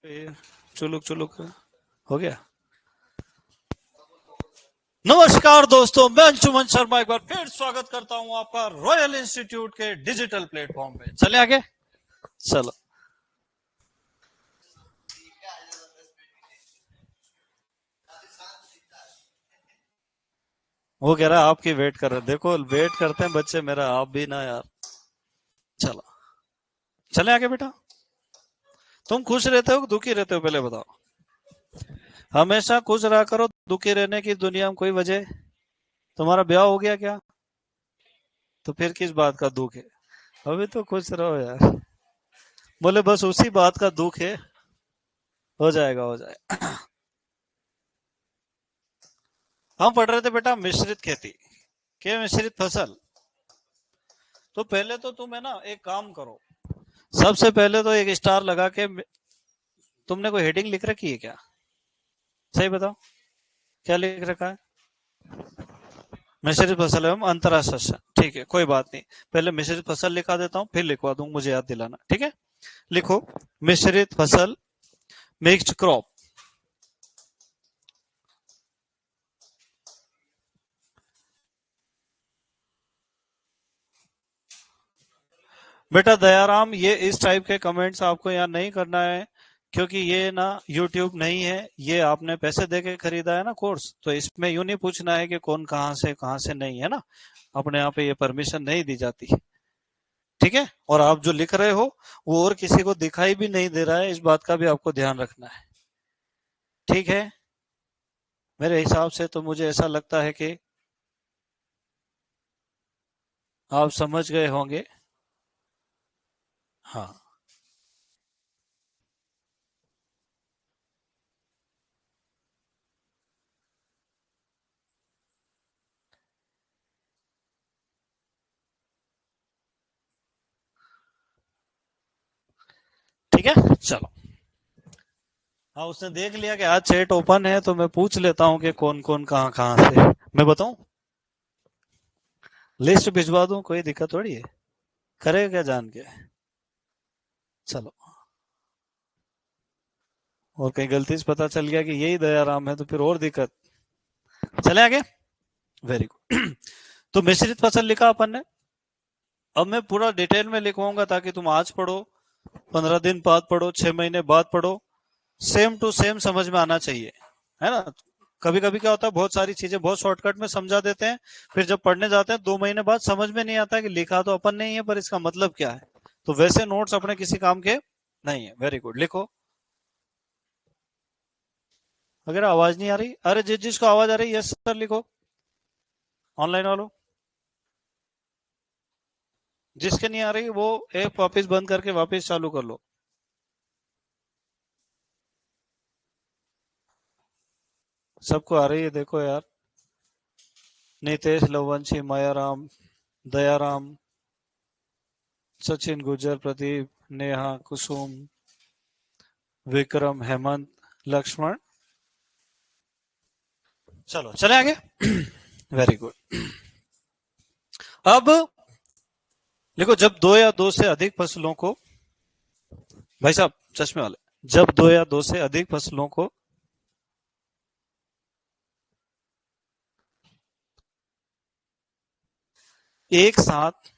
चुलुक चुलुक हो गया। नमस्कार दोस्तों, मैं अंशुमन शर्मा एक बार फिर स्वागत करता हूं आपका रॉयल इंस्टीट्यूट के डिजिटल प्लेटफॉर्म पे। चले आगे, चलो। वो कह रहा है आपकी वेट कर रहे, देखो वेट करते हैं बच्चे मेरा, आप भी ना यार। चलो चले आगे बेटा। तुम खुश रहते हो दुखी रहते हो, पहले बताओ। हमेशा खुश रहा करो, दुखी रहने की दुनिया में कोई वजह? तुम्हारा ब्याह हो गया क्या? तो फिर किस बात का दुख है? अभी तो खुश रहो यार। बोले बस उसी बात का दुख है। हो जाएगा हो जाएगा। हम पढ़ रहे थे बेटा मिश्रित खेती के मिश्रित फसल। तो पहले तो तुम है ना एक काम करो, सबसे पहले तो एक स्टार लगा के। तुमने कोई हेडिंग लिख रखी है क्या? सही बताओ, क्या लिख रखा है? मिश्रित फसल एवं अंतरा शस्य, ठीक है कोई बात नहीं। पहले मिश्रित फसल लिखा देता हूँ, फिर लिखवा दूंगा, मुझे याद दिलाना, ठीक है। लिखो मिश्रित फसल, मिक्स्ड क्रॉप। बेटा दयाराम, ये इस टाइप के कमेंट्स आपको यहाँ नहीं करना है, क्योंकि ये ना यूट्यूब नहीं है, ये आपने पैसे दे के खरीदा है ना कोर्स, तो इसमें यूं नहीं पूछना है कि कहाँ से नहीं, है ना। अपने यहाँ पे ये परमिशन नहीं दी जाती, ठीक है। और आप जो लिख रहे हो वो और किसी को दिखाई भी नहीं दे रहा है, इस बात का भी आपको ध्यान रखना है, ठीक है। मेरे हिसाब से तो मुझे ऐसा लगता है कि आप समझ गए होंगे। हाँ ठीक है, चलो। हाँ उसने देख लिया कि आज चैट ओपन है, तो मैं पूछ लेता हूँ कि कौन कौन कहाँ कहाँ से। मैं बताऊं, लिस्ट भिजवा दूं, कोई दिक्कत थोड़ी है। करेगा क्या जान के? चलो। और कहीं गलती से पता चल गया कि यही दयाराम है तो फिर और दिक्कत। चले आगे। Very good. तो मिश्रित फसल लिखा अपन ने। अब मैं पूरा डिटेल में लिखवाऊंगा ताकि तुम आज पढ़ो, 15 दिन बाद पढ़ो, 6 महीने बाद पढ़ो, सेम टू सेम समझ में आना चाहिए, है ना। कभी कभी क्या होता है, बहुत सारी चीजें बहुत शॉर्टकट में समझा देते हैं, फिर जब पढ़ने जाते हैं 2 महीने बाद समझ में नहीं आता कि लिखा तो अपन नहीं है पर इसका मतलब क्या है। तो वैसे नोट्स अपने किसी काम के नहीं है। वेरी गुड, लिखो। अगर आवाज नहीं आ रही, अरे जिसको आवाज आ रही यस सर लिखो, ऑनलाइन वालों। जिसके नहीं आ रही वो ऐप वापस बंद करके वापस चालू कर लो। सबको आ रही है देखो यार। नितेश, लवंशी, मायाराम, दयाराम, सचिन, गुजर, प्रदीप, नेहा, कुसुम, विक्रम, हेमंत, लक्ष्मण। चलो चले आगे। Very good. अब देखो, जब दो या दो से अधिक फसलों को, भाई साहब चश्मे वाले, जब दो या दो से अधिक फसलों को एक साथ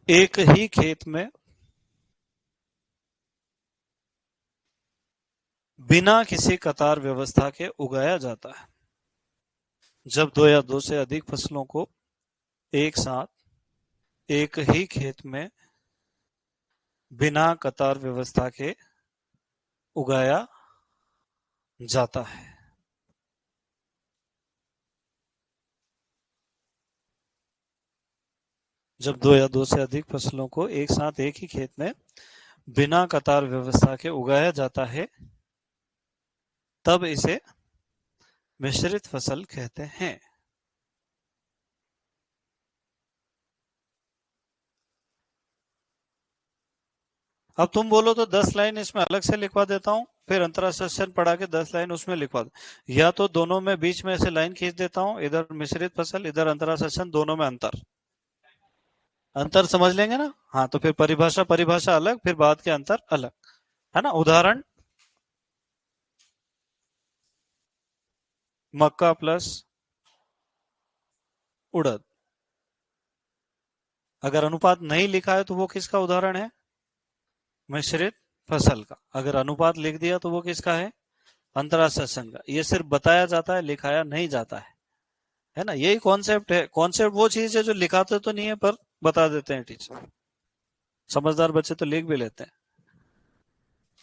एक ही खेत में बिना किसी कतार व्यवस्था के उगाया जाता है। जब दो या दो से अधिक फसलों को एक साथ एक ही खेत में बिना कतार व्यवस्था के उगाया जाता है। जब दो या दो से अधिक फसलों को एक साथ एक ही खेत में बिना कतार व्यवस्था के उगाया जाता है, तब इसे मिश्रित फसल कहते हैं। अब तुम बोलो तो 10 लाइन इसमें अलग से लिखवा देता हूँ, फिर अंतरासेक्शन पढ़ा के 10 लाइन उसमें लिखवा दो, या तो दोनों में बीच में से लाइन खींच देता हूँ, इधर मिश्रित फसल इधर अंतरासेक्शन, दोनों में अंतर। अंतर समझ लेंगे ना। हाँ, तो फिर परिभाषा परिभाषा अलग, फिर बाद के अंतर अलग, है ना। उदाहरण, मक्का प्लस उड़द। अगर अनुपात नहीं लिखा है तो वो किसका उदाहरण है? मिश्रित फसल का। अगर अनुपात लिख दिया तो वो किसका है? अंतराशासन का। ये सिर्फ बताया जाता है, लिखाया नहीं जाता है ना। यही कॉन्सेप्ट है। कॉन्सेप्ट वो चीज है जो लिखाते तो नहीं है पर बता देते हैं टीचर। समझदार बच्चे तो लिख भी लेते हैं।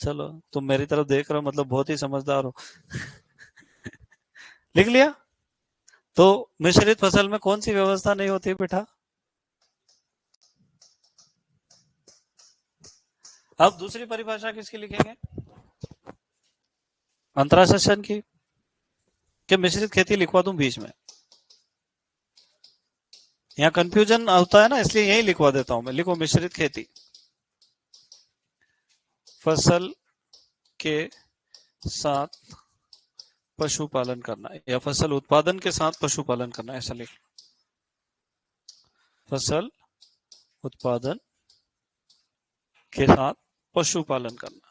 चलो, तुम मेरी तरफ देख रहे हो मतलब बहुत ही समझदार हो। लिख लिया। तो मिश्रित फसल में कौन सी व्यवस्था नहीं होती बेटा? अब दूसरी परिभाषा किसकी लिखेंगे? अंतराशासन की। कि मिश्रित खेती लिखवा दूं बीच में? यहाँ कंफ्यूजन होता है ना, इसलिए यही लिखवा देता हूं मैं। लिखो, मिश्रित खेती फसल के साथ पशुपालन करना, या फसल उत्पादन के साथ पशुपालन करना, ऐसा लिख। फसल उत्पादन के साथ पशुपालन करना।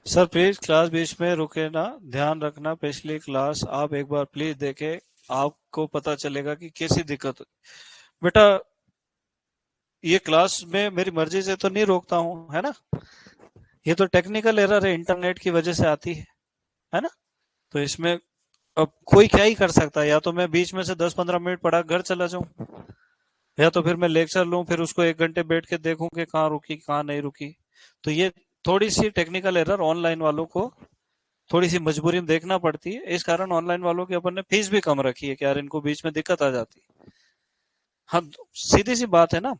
सर प्लीज क्लास बीच में रुके ना, ध्यान रखना। पिछली क्लास आप एक बार प्लीज देखे, आपको पता चलेगा कि कैसी दिक्कत बेटा। ये क्लास में मेरी मर्जी से तो नहीं रोकता हूँ, है ना। ये तो टेक्निकल एरर है, इंटरनेट की वजह से आती है ना। तो इसमें अब कोई क्या ही कर सकता है। या तो मैं बीच में से 10-15 मिनट पढ़ा घर चला जाऊं, या तो फिर मैं लेक्चर लूं, फिर उसको 1 घंटे बैठ के देखूं कि कहाँ रुकी कहाँ नहीं रुकी। तो ये थोड़ी सी टेक्निकल एरर ऑनलाइन वालों को थोड़ी सी मजबूरी में देखना पड़ती है। इस कारण ऑनलाइन वालों की अपन ने फीस भी कम रखी है कि यार इनको बीच में दिक्कत आ जाती है। हम सीधी सी बात है ना।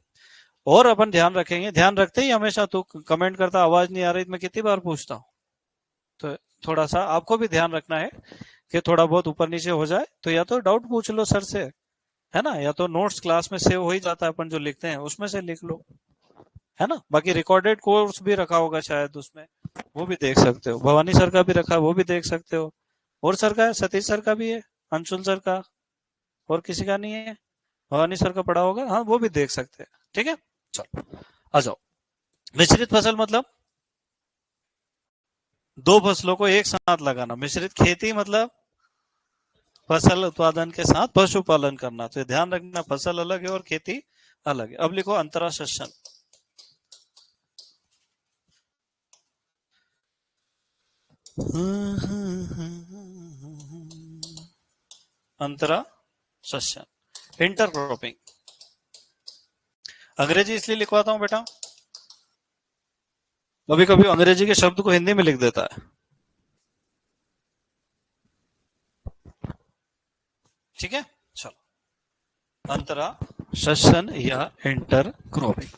और अपन ध्यान रखेंगे, ध्यान रखते ही हमेशा। तू कमेंट करता आवाज नहीं आ रही, मैं कितनी बार पूछता हूँ। तो थोड़ा सा आपको भी ध्यान रखना है कि थोड़ा बहुत ऊपर नीचे हो जाए तो या तो डाउट पूछ लो सर से, है ना। या तो नोट्स क्लास में सेव हो ही जाता है, अपन जो लिखते हैं उसमें से लिख लो, है ना। बाकी रिकॉर्डेड कोर्स भी रखा होगा शायद उसमें, वो भी देख सकते हो। भवानी सर का भी रखा है, वो भी देख सकते हो। और सर का है, सतीश सर का भी है, अंशुल सर का। और किसी का नहीं है? भवानी सर का पढ़ा होगा, हाँ वो भी देख सकते हैं। ठीक है, चलो आ जाओ। मिश्रित फसल मतलब दो फसलों को एक साथ लगाना। मिश्रित खेती मतलब फसल उत्पादन के साथ पशुपालन करना। तो ध्यान रखना, फसल अलग है और खेती अलग है। अब लिखो अंतराशासन। अंतराशासन, इंटरक्रॉपिंग। अंग्रेजी इसलिए लिखवाता हूं बेटा, कभी कभी अंग्रेजी के शब्द को हिंदी में लिख देता है। ठीक है, चलो। अंतराशासन या इंटरक्रॉपिंग।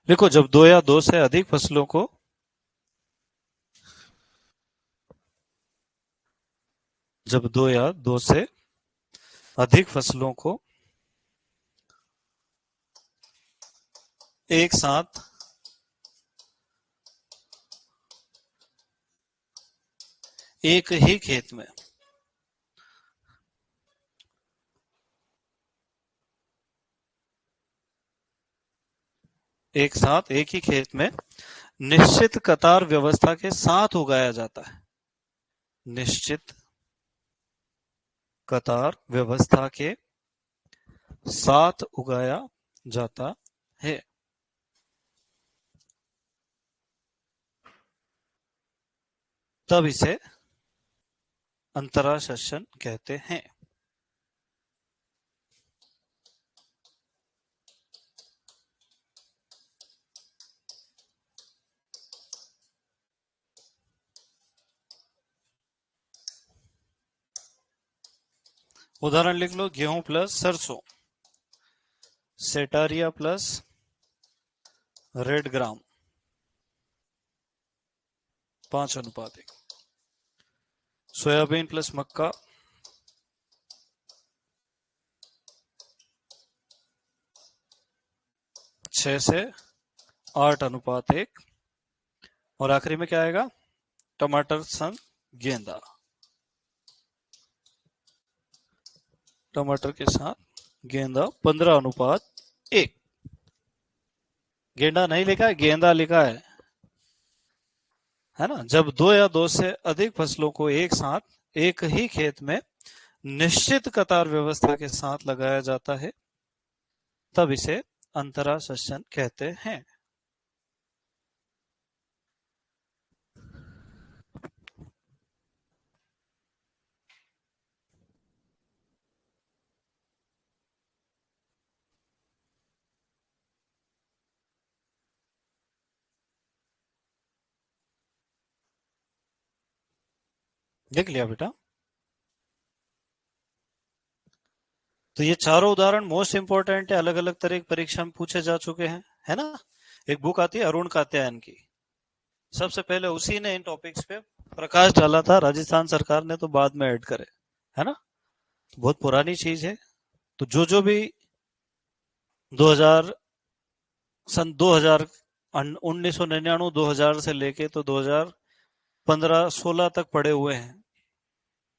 देखो, जब दो या दो से अधिक फसलों को जब दो या दो से अधिक फसलों को एक साथ एक ही खेत में एक साथ एक ही खेत में निश्चित कतार व्यवस्था के साथ उगाया जाता है। निश्चित कतार व्यवस्था के साथ उगाया जाता है, तब इसे अंतराशासन कहते हैं। उदाहरण लिख लो, गेहूं प्लस सरसों, setaria plus red gram, 5:1। Soybean plus मक्का, 6 से 8:1। और आखिरी में क्या आएगा? टमाटर संग गेंदा, टमाटर के साथ गेंदा 15:1। गेंदा नहीं लिखा है, गेंदा लिखा है ना। जब दो या दो से अधिक फसलों को एक साथ एक ही खेत में निश्चित कतार व्यवस्था के साथ लगाया जाता है तब इसे अंतरासस्यन कहते हैं। देख लिया बेटा? तो ये चारों उदाहरण मोस्ट इंपोर्टेंट है, अलग अलग तरह की परीक्षा में पूछे जा चुके हैं, है ना। एक बुक आती है अरुण कात्यायन की, सबसे पहले उसी ने इन टॉपिक्स पे प्रकाश डाला था, राजस्थान सरकार ने तो बाद में ऐड करे, है ना। तो बहुत पुरानी चीज है। तो जो भी 2000 सन 2000 1999 2000 से लेके तो 2015-16 तक पढ़े हुए हैं,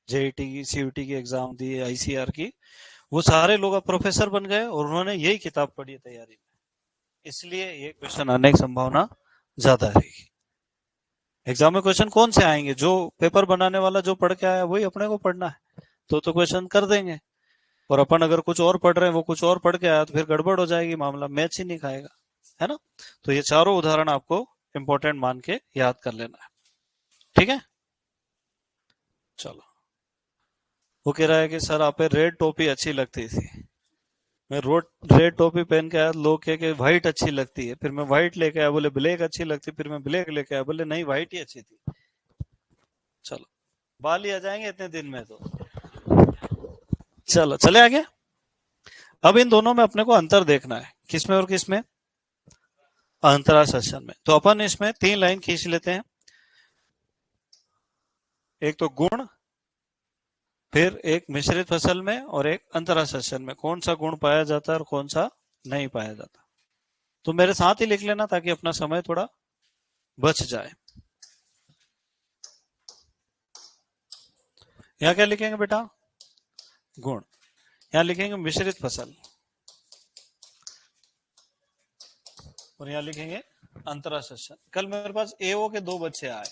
जेईटी की सीयूटी की एग्जाम दी, आईसीआर की, वो सारे लोग अब प्रोफेसर बन गए और उन्होंने यही किताब पढ़ी है तैयारी में, इसलिए ये क्वेश्चन आने की संभावना ज्यादा रहेगी। एग्जाम में क्वेश्चन कौन से आएंगे? जो पेपर बनाने वाला जो पढ़ के आया वही अपने को पढ़ना है, तो क्वेश्चन कर देंगे। और अपन अगर कुछ और पढ़ रहे हैं, वो कुछ और पढ़ के आया तो फिर गड़बड़ हो जाएगी, मामला मैच ही नहीं खाएगा, है ना। तो ये चारों उदाहरण आपको इंपॉर्टेंट मान के याद कर लेना है, ठीक है। चलो, वो कह रहा है कि सर आप पे रेड टोपी अच्छी लगती थी। मैं रेड टोपी पहन के आया, लोग कह के व्हाइट अच्छी लगती है, फिर मैं व्हाइट लेके आया, बोले ब्लैक अच्छी लगती, फिर मैं ब्लैक लेके आया, बोले नहीं व्हाइट ही अच्छी थी। चलो, बाल ही आ जाएंगे इतने दिन में तो। चलो चले आगे। अब इन दोनों में अपने को अंतर देखना है, किसमें और किसमें? अंतराशासन में। तो अपन इसमें 3 लाइन खींच लेते हैं। एक तो गुण, फिर एक मिश्रित फसल में, और एक अंतराशासन में कौन सा गुण पाया जाता है और कौन सा नहीं पाया जाता। तो मेरे साथ ही लिख लेना ताकि अपना समय थोड़ा बच जाए। यहां क्या लिखेंगे बेटा? गुण। यहां लिखेंगे मिश्रित फसल, और यहां लिखेंगे अंतराशासन। कल मेरे पास एओ के 2 बच्चे आए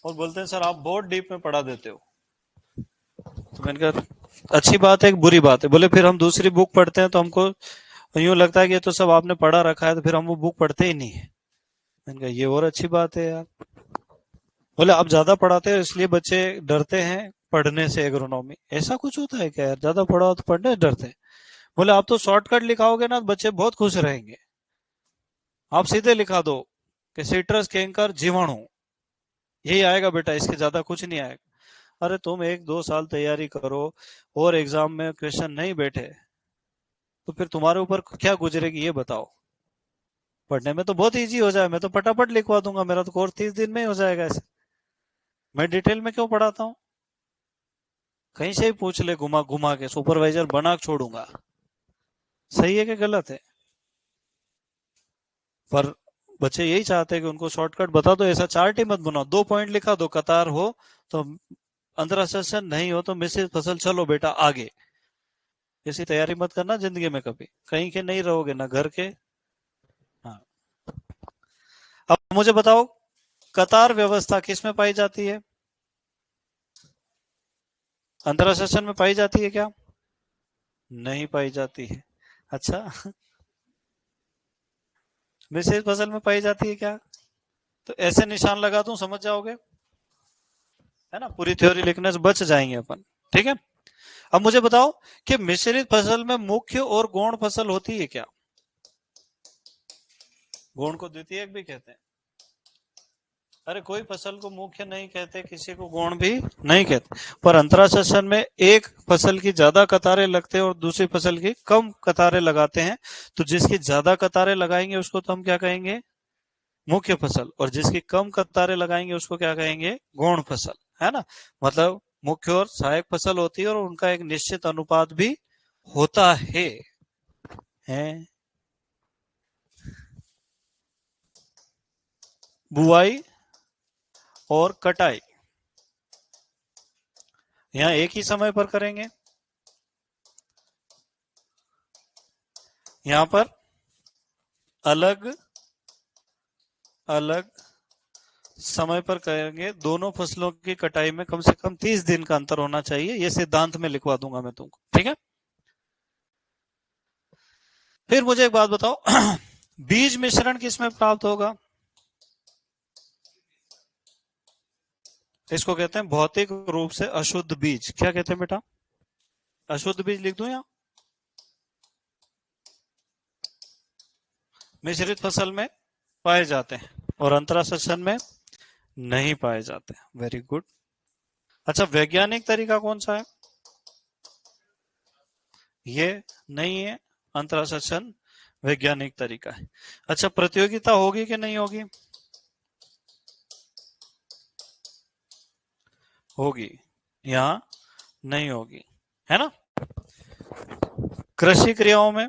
और बोलते हैं सर आप बहुत डीप में पढ़ा देते हो। तो मैंने कहा अच्छी बात है, एक बुरी बात है। बोले फिर हम दूसरी बुक पढ़ते हैं तो हमको यूं लगता है कि ये तो सब आपने पढ़ा रखा है, तो फिर हम वो बुक पढ़ते ही नहीं है। मैंने कहा ये और अच्छी बात है यार। बोले आप ज्यादा पढ़ाते हो इसलिए बच्चे डरते हैं पढ़ने से एग्रोनॉमी। ऐसा कुछ होता है क्या यार? ज्यादा पढ़ाओ तो पढ़ने डरते हैं? बोले आप तो शॉर्टकट लिखाओगे ना, बच्चे बहुत खुश रहेंगे। आप सीधे लिखा दो कि सिट्रस कैंकर जीवाणु, यही आएगा बेटा, इसके ज्यादा कुछ नहीं आएगा। अरे तुम 1-2 साल तैयारी करो और एग्जाम में क्वेश्चन नहीं बैठे तो फिर तुम्हारे ऊपर क्या गुजरेगी ये बताओ। पढ़ने में तो बहुत इजी हो जाए, मैं तो फटाफट लिखवा दूंगा, मेरा तो कोर्स 30 दिन में ही हो जाएगा। ऐसे मैं डिटेल में क्यों पढ़ाता हूँ? कहीं से ही पूछ ले घुमा घुमा के, सुपरवाइजर बना छोड़ूंगा। सही है कि गलत है? पर बच्चे यही चाहते हैं कि उनको शॉर्टकट बता दो, ऐसा चार्ट ही मत बनाओ, 2 पॉइंट लिखा दो, कतार हो तो अंतराशासन, नहीं हो तो मिश्रित फसल, चलो बेटा आगे। ऐसी तैयारी मत करना जिंदगी में कभी, कहीं के नहीं रहोगे ना घर के। हाँ, अब मुझे बताओ कतार व्यवस्था किस में पाई जाती है? अंतराशासन में पाई जाती है क्या? नहीं पाई जाती है। अच्छा, मिश्रित फसल में पाई जाती है क्या? तो ऐसे निशान लगा दूं, समझ जाओगे, है ना। पूरी थ्योरी लिखने से बच जाएंगे अपन, ठीक है। अब मुझे बताओ कि मिश्रित फसल में मुख्य और गौण फसल होती है क्या? गौण को द्वितीयक भी कहते हैं। अरे कोई फसल को मुख्य नहीं कहते, किसी को गौण भी नहीं कहते। पर अंतराशासन में एक फसल की ज्यादा कतारें लगते हैं और दूसरी फसल की कम कतारें लगाते हैं। तो जिसकी ज्यादा कतारें लगाएंगे उसको तो हम क्या कहेंगे? मुख्य फसल। और जिसकी कम कतारें लगाएंगे उसको क्या कहेंगे? गौण फसल, है ना। मतलब मुख्य और सहायक फसल होती है और उनका एक निश्चित अनुपात भी होता है। बुआई और कटाई यहां एक ही समय पर करेंगे, यहां पर अलग अलग समय पर करेंगे। दोनों फसलों की कटाई में कम से कम 30 दिन का अंतर होना चाहिए। ये सिद्धांत में लिखवा दूंगा मैं तुमको, ठीक है। फिर मुझे एक बात बताओ बीज मिश्रण किसमें प्राप्त होगा? इसको कहते हैं भौतिक रूप से अशुद्ध बीज। क्या कहते हैं बेटा? अशुद्ध बीज लिख दूं या मिश्रित फसल में पाए जाते हैं और अंतरासेचन में नहीं पाए जाते। Very good. अच्छा, वैज्ञानिक तरीका कौन सा है? ये नहीं है, अंतरासेचन वैज्ञानिक तरीका है। अच्छा, प्रतियोगिता होगी कि नहीं होगी? होगी, यहां नहीं होगी, है ना। कृषि क्रियाओं में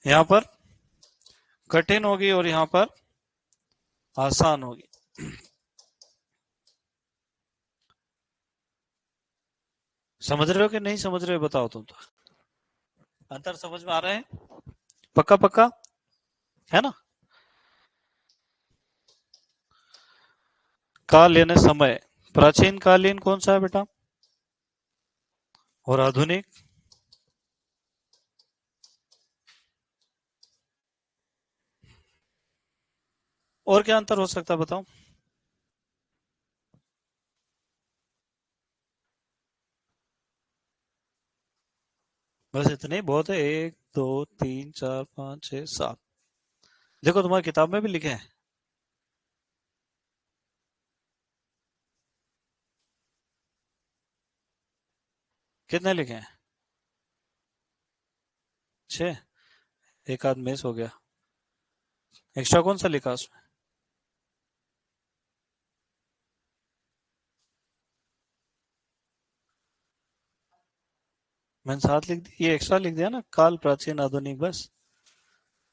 यहां पर कठिन होगी और यहां पर आसान होगी। समझ रहे हो कि नहीं समझ रहे हो? बताओ तुम तो। अंतर समझ में आ रहे हैं? पक्का पक्का, है ना। काल यानी समय। प्राचीन कालीन कौन सा है बेटा? और आधुनिक? और क्या अंतर हो सकता है बताओ? बस इतने ही बहुत है। 1 2 3 4 5 6 7। देखो तुम्हारी किताब में भी लिखे हैं। कितने लिखे हैं? 6। एक आध मिस हो गया। एक्स्ट्रा कौन सा लिखा उसमें? मैंने 7 लिख दी, ये एक्स्ट्रा लिख दिया ना, काल प्राचीन आधुनिक, बस।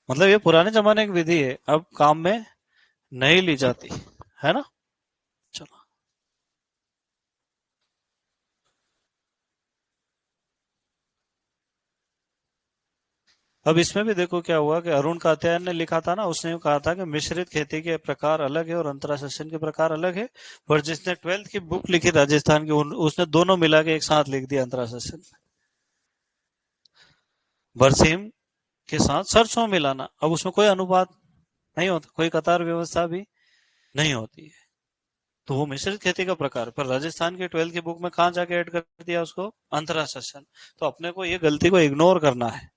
मतलब ये पुराने जमाने की विधि है, अब काम में नहीं ली जाती, है ना। चलो, अब इसमें भी देखो क्या हुआ कि अरुण कात्यायन ने लिखा था ना, उसने कहा था कि मिश्रित खेती के प्रकार अलग है और अंतरासेचन के प्रकार अलग है। पर जिसने 12th की बुक लिखी राजस्थान की, उसने दोनों मिला के एक साथ लिख दिया अंतरासेचन। बरसीम के साथ सरसों मिलाना, अब उसमें कोई अनुपात नहीं होता, कोई कतार व्यवस्था भी नहीं होती है, तो वो मिश्रित खेती का प्रकार। पर राजस्थान की 12th की बुक में कहा जाके ऐड कर दिया उसको? अंतरासेचन। तो अपने को ये गलती को इग्नोर करना है,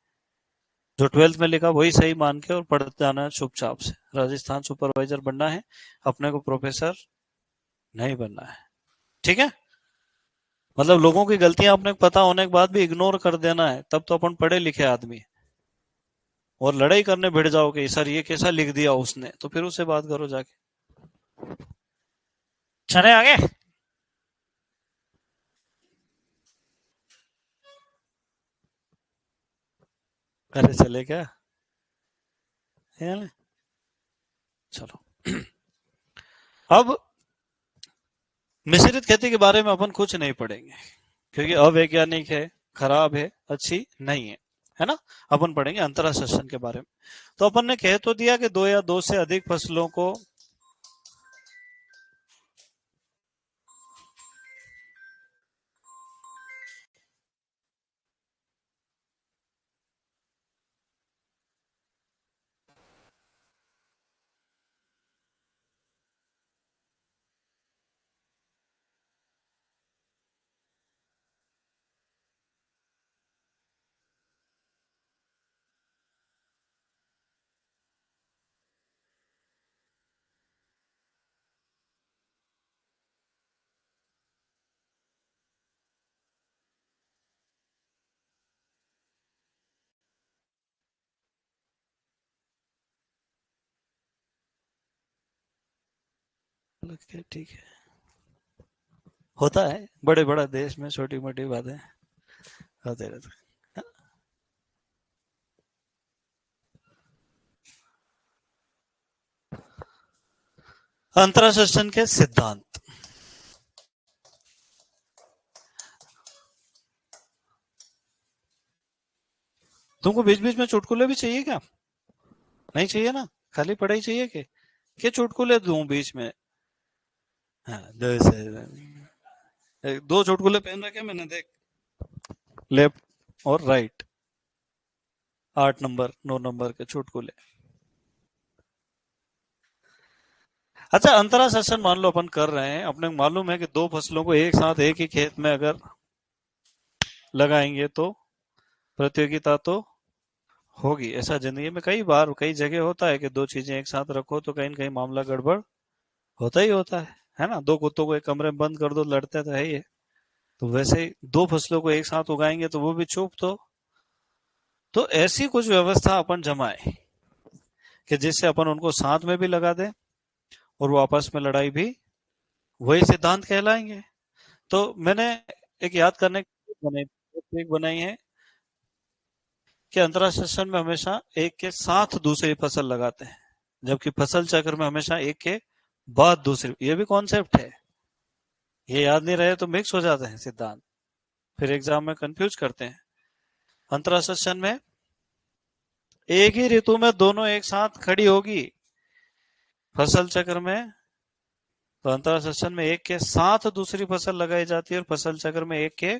जो 12th में लिखा वही सही मान के और पढ़ते जाना है चुपचाप से। राजस्थान सुपरवाइजर बनना है, अपने को प्रोफेसर नहीं बनना है, ठीक है। मतलब लोगों की गलतियां अपने को पता होने के बाद भी इग्नोर कर देना है, तब तो अपन पढ़े लिखे आदमी हैं। और लड़ाई करने भिड़ जाओ कि सर ये कैसा लिख दिया उसने, तो फिर उससे बात करो जाके। चले आगे। अरे चले क्या, है ना? चलो अब मिश्रित खेती के बारे में अपन कुछ नहीं पढ़ेंगे, क्योंकि अवैज्ञानिक है, खराब है, अच्छी नहीं है, है ना। अपन पढ़ेंगे अंतरासेचन के बारे में। तो अपन ने कह तो दिया कि दो या दो से अधिक फसलों को ठीक है, होता है बड़े बड़ा देश में छोटी मोटी बातें होते रहते हैं। अंतराशासन के सिद्धांत। तुमको बीच बीच में चुटकुले भी चाहिए क्या? नहीं चाहिए ना, खाली पढ़ाई चाहिए के चुटकुले दूं बीच में? हाँ, दो चुटकुले पहन रखे मैंने, देख, लेफ्ट और राइट, 8 नंबर 9 नंबर के चुटकुले। अच्छा, अंतराशासन मान लो अपन कर रहे हैं, अपने को मालूम है कि दो फसलों को एक साथ एक ही खेत में अगर लगाएंगे तो प्रतियोगिता तो होगी। ऐसा जिंदगी में कई बार कई जगह होता है कि दो चीजें एक साथ रखो तो कहीं न कहीं मामला गड़बड़ होता ही होता है ना? दो कुत्तों को एक कमरे में बंद कर दो, लड़ते तो है ही है। तो वैसे ही दो फसलों को एक साथ उगाएंगे तो वो भी चुप। तो ऐसी कुछ व्यवस्था अपन जमाए कि जिससे अपन उनको साथ में भी लगा दें और वो आपस में लड़ाई भी, वही सिद्धांत कहलाएंगे। तो मैंने एक याद करने की बनाई है कि अंतराशासन में हमेशा एक के साथ दूसरी फसल लगाते हैं, जबकि फसल चक्र में हमेशा एक के बाद दूसरी। ये भी कॉन्सेप्ट है, ये याद नहीं रहे तो मिक्स हो जाते हैं सिद्धांत, फिर एग्जाम में कंफ्यूज करते हैं। अंतराशासन में एक ही ऋतु में दोनों एक साथ खड़ी होगी, फसल चक्र में तो अंतराशासन में एक के साथ दूसरी फसल लगाई जाती है और फसल चक्र में एक के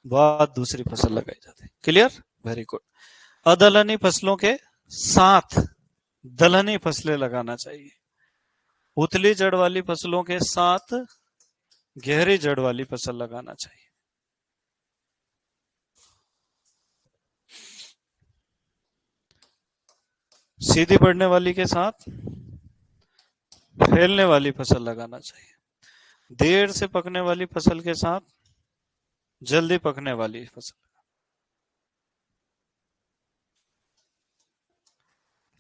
बाद दूसरी फसल लगाई जाती है। क्लियर? Very good. अदलनी फसलों के साथ दलहनी फसलें लगाना चाहिए। उतली जड़ वाली फसलों के साथ गहरी जड़ वाली फसल लगाना चाहिए। सीधी बढ़ने वाली के साथ फैलने वाली फसल लगाना चाहिए। देर से पकने वाली फसल के साथ जल्दी पकने वाली फसल।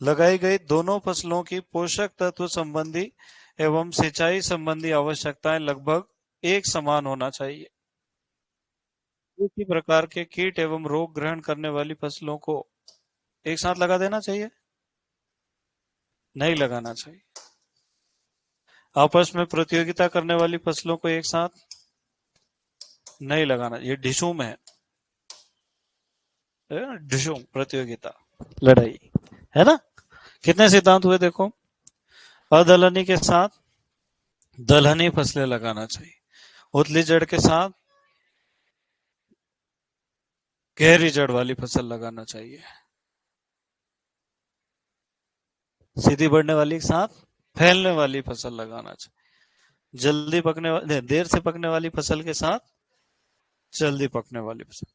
लगाई गई दोनों फसलों की पोषक तत्व संबंधी एवं सिंचाई संबंधी आवश्यकताएं लगभग एक समान होना चाहिए। एक ही प्रकार के कीट एवं रोग ग्रहण करने वाली फसलों को एक साथ लगा देना चाहिए? नहीं लगाना चाहिए। आपस में प्रतियोगिता करने वाली फसलों को एक साथ नहीं लगाना। ये डिशुम है, डिशुम प्रतियोगिता, लड़ाई, है ना? कितने सिद्धांत हुए देखो। अदलहनी के साथ दलहनी फसलें लगाना चाहिए। उतली जड़ के साथ गहरी जड़ वाली फसल लगाना चाहिए। सीधी बढ़ने वाली के साथ फैलने वाली फसल लगाना चाहिए। जल्दी पकने वाली, देर से पकने वाली फसल के साथ जल्दी पकने वाली फसल।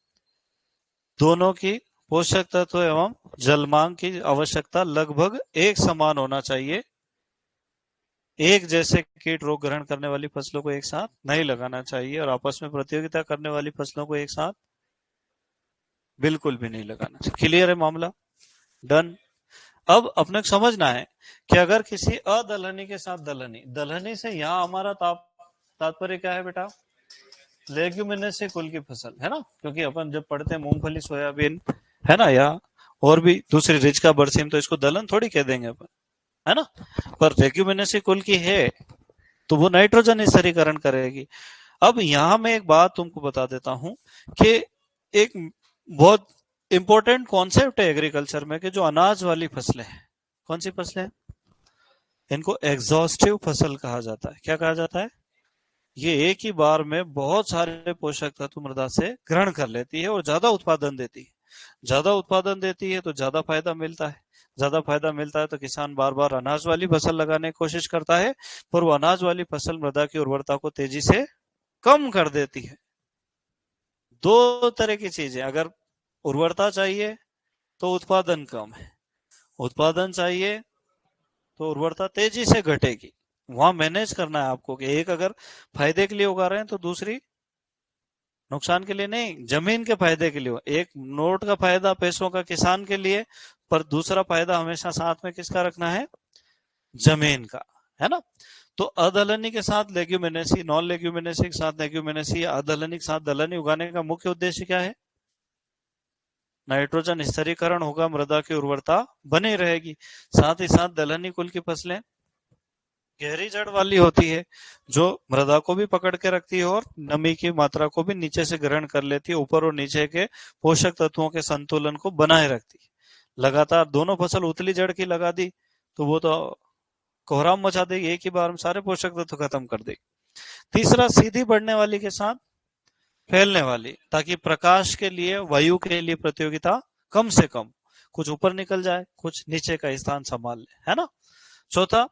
दोनों की पोषक तत्व एवं जल मांग की आवश्यकता लगभग एक समान होना चाहिए। एक जैसे कीट रोग ग्रहण करने वाली फसलों को एक साथ नहीं लगाना चाहिए और आपस में प्रतियोगिता करने वाली फसलों को एक साथ बिल्कुल भी नहीं लगाना चाहिए। क्लियर है मामला? डन। अब अपने को समझना है कि अगर किसी अदलहनी के साथ दलहनी, दलहनी से यहाँ हमारा तात्पर्य क्या है बेटा? लेग्यूमिनेसी कुल की फसल, है ना? क्योंकि अपन जब पढ़ते हैं मूंगफली सोयाबीन, है ना, या और भी दूसरी रिच का बरसीम, तो इसको दलहन थोड़ी कह देंगे अपन, है ना? पर लेग्यूमिनेसी कुल की है तो वो नाइट्रोजन स्तरीकरण करेगी। अब यहां मैं एक बात तुमको बता देता हूं कि एक बहुत इंपॉर्टेंट कॉन्सेप्ट है एग्रीकल्चर में कि जो अनाज वाली फसलें हैं, कौन सी फसलें हैं? इनको एग्जॉस्टिव फसल कहा जाता है। क्या कहा जाता है? ये एक ही बार में बहुत सारे पोषक तत्व मृदा से ग्रहण कर लेती है और ज्यादा उत्पादन देती है। ज्यादा उत्पादन देती है तो ज्यादा फायदा मिलता है। ज्यादा फायदा मिलता है तो किसान बार बार अनाज वाली फसल लगाने की कोशिश करता है, पर वो अनाज वाली फसल मृदा की उर्वरता को तेजी से कम कर देती है। दो तरह की चीजें, अगर उर्वरता चाहिए तो उत्पादन कम है, उत्पादन चाहिए तो उर्वरता तेजी से घटेगी। वहां मैनेज करना है आपको कि एक अगर फायदे के लिए उगा रहे हैं तो दूसरी नुकसान के लिए नहीं, जमीन के फायदे के लिए। एक नोट का फायदा पैसों का किसान के लिए, पर दूसरा फायदा हमेशा साथ में किसका रखना है? जमीन का, है ना? तो अदलनी के साथ लेग्यूमिनेसी, नॉन लेग्यूमिनेसी के साथ लेग्यूमिनेसी, अदलनी के साथ दलहनी उगाने का मुख्य उद्देश्य क्या है? नाइट्रोजन स्थिरीकरण होगा, मृदा की उर्वरता बनी रहेगी। साथ ही साथ दलहनी कुल की फसलें गहरी जड़ वाली होती है, जो मृदा को भी पकड़ के रखती है और नमी की मात्रा को भी नीचे से ग्रहण कर लेती है, ऊपर और नीचे के पोषक तत्वों के संतुलन को बनाए रखती है। लगातार दोनों फसल उतली जड़ की लगा दी तो वो तो कोहराम मचा देगी, एक ही बार में सारे पोषक तत्व खत्म कर देगी। तीसरा, सीधी बढ़ने वाली के साथ फैलने वाली, ताकि प्रकाश के लिए, वायु के लिए प्रतियोगिता कम से कम, कुछ ऊपर निकल जाए, कुछ नीचे का स्थान संभाल ले, है ना। चौथा,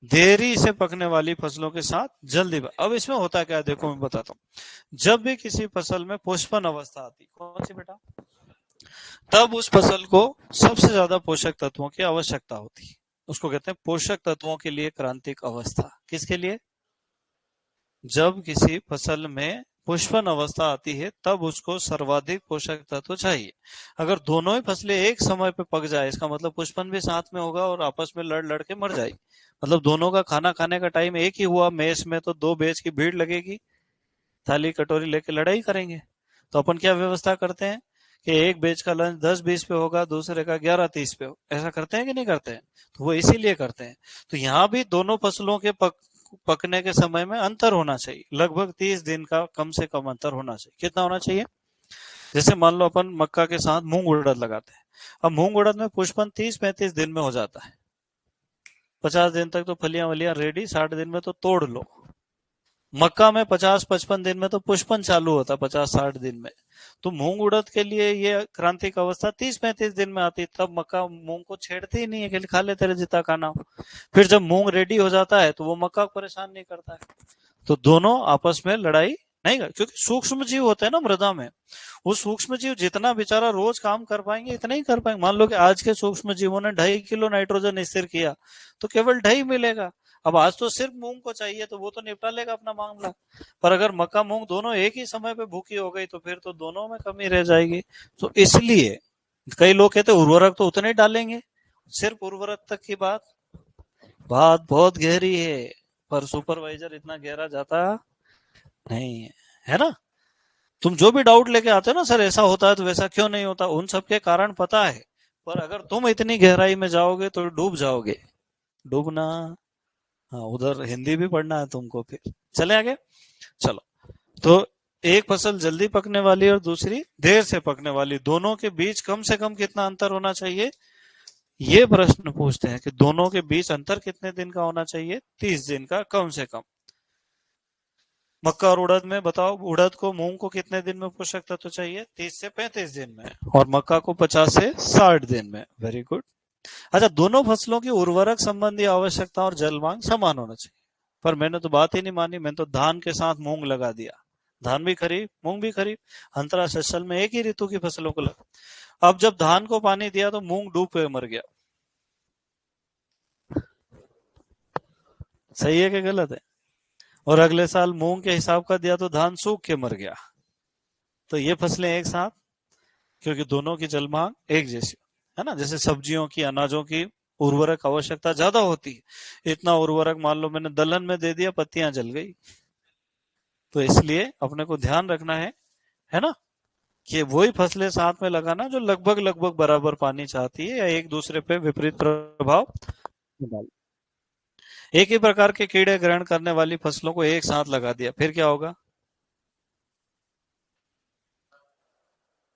देरी से पकने वाली फसलों के साथ जल्दी। अब इसमें होता क्या है, देखो मैं बताता हूँ। जब भी किसी फसल में पुष्पन अवस्था आती, कौन सी बेटा, तब उस फसल को सबसे ज्यादा पोषक तत्वों की आवश्यकता होती है। उसको कहते हैं पोषक तत्वों के लिए क्रांतिक अवस्था। किसके लिए? जब किसी फसल में पुष्पन अवस्था आती है तब उसको सर्वाधिक पोषक तत्व चाहिए। अगर दोनों ही फसलें एक समय पे पक जाए, इसका मतलब पुष्पन भी साथ में होगा और आपस में लड़ लड़ के मर जाएगी। मतलब दोनों का खाना खाने का टाइम एक ही हुआ, मेस में तो दो बैच की भीड़ लगेगी, थाली कटोरी लेके लड़ाई करेंगे। तो अपन क्या व्यवस्था करते हैं कि एक बैच का लंच 10:20 पे होगा, दूसरे का 11:30 पे हो। ऐसा करते हैं कि नहीं करते हैं? तो वो इसीलिए करते हैं। तो यहाँ भी दोनों फसलों के पकने के समय में अंतर होना चाहिए, लगभग 30 दिन का कम से कम अंतर होना चाहिए। कितना होना चाहिए? जैसे मान लो अपन मक्का के साथ मूंग उड़द लगाते हैं। अब मूंग उड़द में पुष्पन 30-35 दिन में हो जाता है, 50 दिन तक तो फलियां वलियां रेडी, 60 दिन में तो तोड़ लो। मक्का में 50-55 दिन में तो पुष्पन चालू होता, 50-60 दिन में। तो मूंग उड़द के लिए ये क्रांतिक अवस्था 30-35 दिन में आती, तब मक्का मूंग को छेड़ती ही नहीं है कि खा ले तेरे जितना खाना। फिर जब मूंग रेडी हो जाता है तो वो मक्का को परेशान नहीं करता है। तो दोनों आपस में लड़ाई नहीं कर, क्योंकि सूक्ष्म जीव होते हैं ना मृदा में। वो सूक्ष्म जीव जितना बेचारा रोज काम कर पाएंगे इतना ही कर पाएंगे। मान लो कि आज के सूक्ष्म जीवों ने 2.5 किलो नाइट्रोजन स्थिर किया तो केवल 2.5 मिलेगा। अब आज तो सिर्फ मूंग को चाहिए तो वो तो निपटा लेगा अपना मामला। पर अगर मक्का मूंग दोनों एक ही समय पे भूखी हो गई तो फिर तो दोनों में कमी रह जाएगी। तो इसलिए कई लोग कहते हैं उर्वरक तो उतने ही डालेंगे। सिर्फ उर्वरक तक की बात बहुत गहरी है, पर सुपरवाइजर इतना गहरा जाता नहीं है, है ना। तुम जो भी डाउट लेके आते हो ना, सर ऐसा होता है तो वैसा क्यों नहीं होता, उन सब के कारण पता है। पर अगर तुम इतनी गहराई में जाओगे तो डूब जाओगे। डूबना, हाँ, उधर हिंदी भी पढ़ना है तुमको। फिर चले आगे, चलो। तो एक फसल जल्दी पकने वाली और दूसरी देर से पकने वाली, दोनों के बीच कम से कम कितना अंतर होना चाहिए? ये प्रश्न पूछते हैं कि दोनों के बीच अंतर कितने दिन का होना चाहिए? 30 दिन का कम से कम। मक्का और उड़द में बताओ, उड़द को मूंग को कितने दिन में पोषक तत्व चाहिए? 30 से 35 दिन में, और मक्का को 50 से 60 दिन में। Very good. अच्छा, दोनों फसलों की उर्वरक संबंधी आवश्यकता और जल मांग समान होना चाहिए। पर मैंने तो बात ही नहीं मानी, मैंने तो धान के साथ मूंग लगा दिया। धान भी खरीफ, मूंग भी खरीफ, अंतरा फसल में एक ही ऋतु की फसलों को लगा। अब जब धान को पानी दिया तो मूंग डूब के मर गया। सही है कि गलत है? और अगले साल मूंग के हिसाब का दिया तो धान सूख के मर गया। तो ये फसलें एक साथ, क्योंकि दोनों की जल मांग एक जैसी है ना। जैसे सब्जियों की, अनाजों की उर्वरक आवश्यकता ज्यादा होती है। इतना उर्वरक मान लो मैंने दलहन में दे दिया, पत्तियां जल गई। तो इसलिए अपने को ध्यान रखना है ना, कि वही फसलें साथ में लगाना जो लगभग लगभग बराबर पानी चाहती है या एक दूसरे पे विपरीत प्रभाव डाल। एक ही प्रकार के कीड़े ग्रहण करने वाली फसलों को एक साथ लगा दिया, फिर क्या होगा?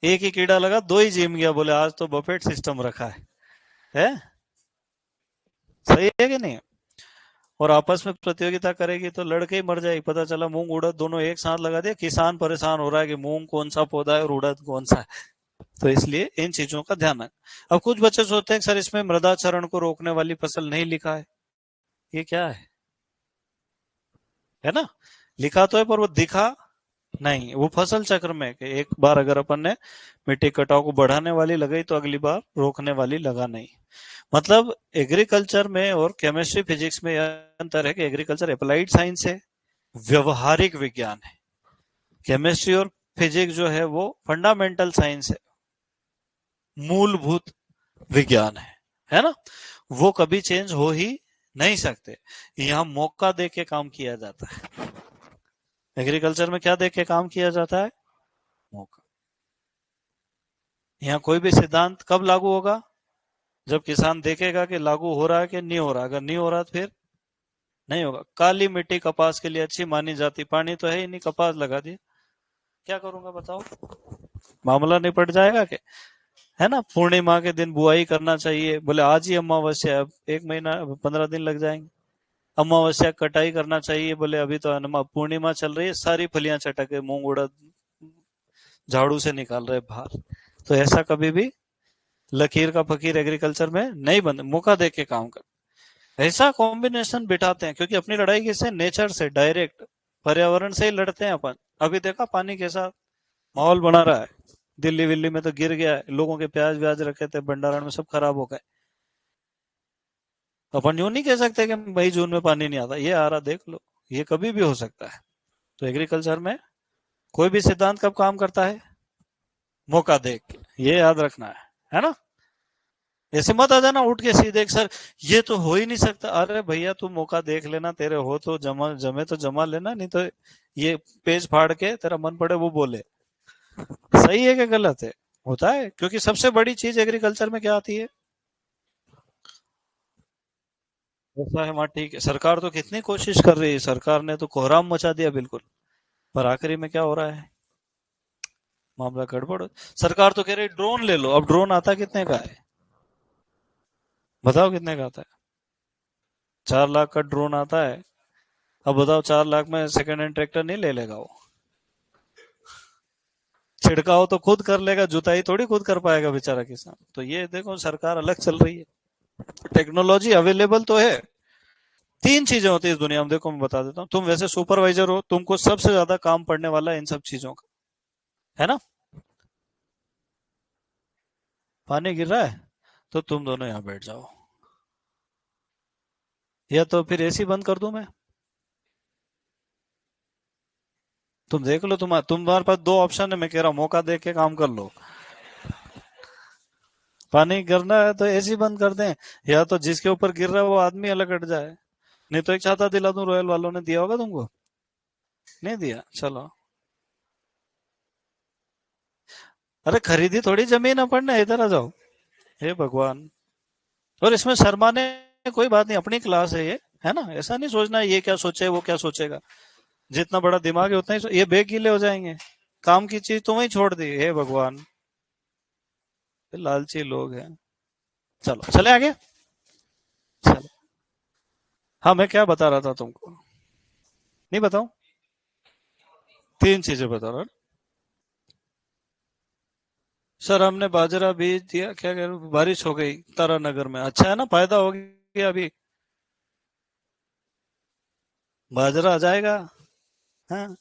एक ही कीड़ा लगा, दो ही जिम गया, बोले आज तो बफेट सिस्टम रखा है? सही है कि नहीं? और आपस में प्रतियोगिता करेगी तो लड़के ही मर जाएगी। पता चला मूंग उड़द दोनों एक साथ लगा दिया, किसान परेशान हो रहा है कि मूंग कौन सा पौधा है और उड़द कौन सा है। तो इसलिए इन चीजों का ध्यान रखें। अब कुछ बच्चे सोचते हैं सर इसमें मृदा क्षरण को रोकने वाली फसल नहीं लिखा है, ये क्या है ना। लिखा तो है पर वो दिखा नहीं। वो फसल चक्र में कि एक बार अगर अपन ने मिट्टी कटाव को बढ़ाने वाली लगाई तो अगली बार रोकने वाली लगा नहीं। मतलब एग्रीकल्चर में और केमिस्ट्री फिजिक्स में यह अंतर है कि एग्रीकल्चर अप्लाइड साइंस है, व्यवहारिक विज्ञान है। केमिस्ट्री और फिजिक्स जो है वो फंडामेंटल साइंस है, मूलभूत विज्ञान है ना। वो कभी चेंज हो ही नहीं सकते। यहाँ मौका दे के काम किया जाता है। एग्रीकल्चर में क्या दे के काम किया जाता है? मौका। यहाँ कोई भी सिद्धांत कब लागू होगा? जब किसान देखेगा कि लागू हो रहा है कि नहीं हो रहा, अगर नहीं हो रहा तो फिर नहीं होगा। काली मिट्टी कपास के लिए अच्छी मानी जाती, पानी तो है ही नहीं, कपास लगा दिया, क्या करूंगा बताओ, मामला निपट जाएगा क्या? है ना। पूर्णिमा के दिन बुआई करना चाहिए, बोले आज ही अमावस्या है, अब 1 महीना 15 दिन लग जाएंगे। अमावस्या कटाई करना चाहिए, बोले अभी तो पूर्णिमा चल रही है, सारी फलियां चटक के मूंग उड़द झाड़ू से निकाल रहे बाहर। तो ऐसा कभी भी लकीर का फकीर एग्रीकल्चर में नहीं बन, मौका दे के काम कर। ऐसा कॉम्बिनेशन बिठाते हैं, क्योंकि अपनी लड़ाई किससे, नेचर से डायरेक्ट, पर्यावरण से ही लड़ते हैं अपन। अभी देखा पानी कैसा माहौल बना रहा है, दिल्ली विल्ली में तो गिर गया है, लोगों के प्याज व्याज रखे थे भंडारण में सब खराब हो गए। तो अपन यूं नहीं कह सकते कि मई जून में पानी नहीं आता, ये आ रहा देख लो, ये कभी भी हो सकता है। तो एग्रीकल्चर में कोई भी सिद्धांत कब काम करता है, मौका देख के, ये याद रखना है ना। ऐसे मत आ जाना उठ के सीधे सर ये तो हो ही नहीं सकता, अरे भैया तू मौका देख लेना, तेरे हो तो जमा जमे तो जमा लेना, नहीं तो ये पेज फाड़ के तेरा मन पड़े वो बोले, सही है कि गलत है, होता है। क्योंकि सबसे बड़ी चीज एग्रीकल्चर में क्या आती है, ऐसा है। वहाँ ठीक है, सरकार तो कितनी कोशिश कर रही है, सरकार ने तो कोहराम मचा दिया बिल्कुल, पर आखिरी में क्या हो रहा है, मामला गड़बड़। सरकार तो कह रही ड्रोन ले लो, अब ड्रोन आता कितने का है, बताओ कितने का आता है, 4 लाख का ड्रोन आता है। अब बताओ 4 लाख में सेकंड हैंड ट्रैक्टर नहीं ले लेगा वो, छिड़काव तो खुद कर लेगा, जुताई थोड़ी खुद कर पाएगा बेचारा किसान। तो ये देखो सरकार अलग चल रही है, टेक्नोलॉजी अवेलेबल तो है। 3 चीजें होती है इस दुनिया में, देखो मैं बता देता हूँ, तुम वैसे सुपरवाइजर हो, तुमको सबसे ज्यादा काम पड़ने वाला है इन सब चीजों का, है ना। पानी गिर रहा है तो तुम दोनों यहाँ बैठ जाओ, या तो फिर एसी बंद कर दूं मैं, तुम देख लो, तुम्हारे पास 2 ऑप्शन है, मैं कह रहा हूँ मौका देख के काम कर लो। पानी गिरना है तो एसी बंद कर दें, या तो जिसके ऊपर गिर रहा है वो आदमी अलग हट जाए। नहीं तो एक छाता दिला दूं, रॉयल वालों ने दिया होगा तुमको, नहीं दिया, चलो। अरे खरीदी थोड़ी जमीन अपन ने, इधर आ जाओ, हे भगवान। और इसमें शर्माने कोई बात नहीं, अपनी क्लास है ये, है ना। ऐसा नहीं सोचना ये क्या सोचे वो क्या सोचेगा, जितना बड़ा दिमाग है उतना ही ये बेग गीले हो जाएंगे, काम की चीज तुम ही छोड़ दी, हे भगवान। लालची लोग हैं। चलो चले आगे, चलो। हाँ मैं क्या बता रहा था तुमको, नहीं बताऊं, 3 चीजें बता रहा हूँ। सर हमने बाजरा बीज दिया, क्या कह रहे हो, बारिश हो गई तारानगर में, अच्छा है ना, फायदा हो गया अभी, बाजरा आ जाएगा। हाँ,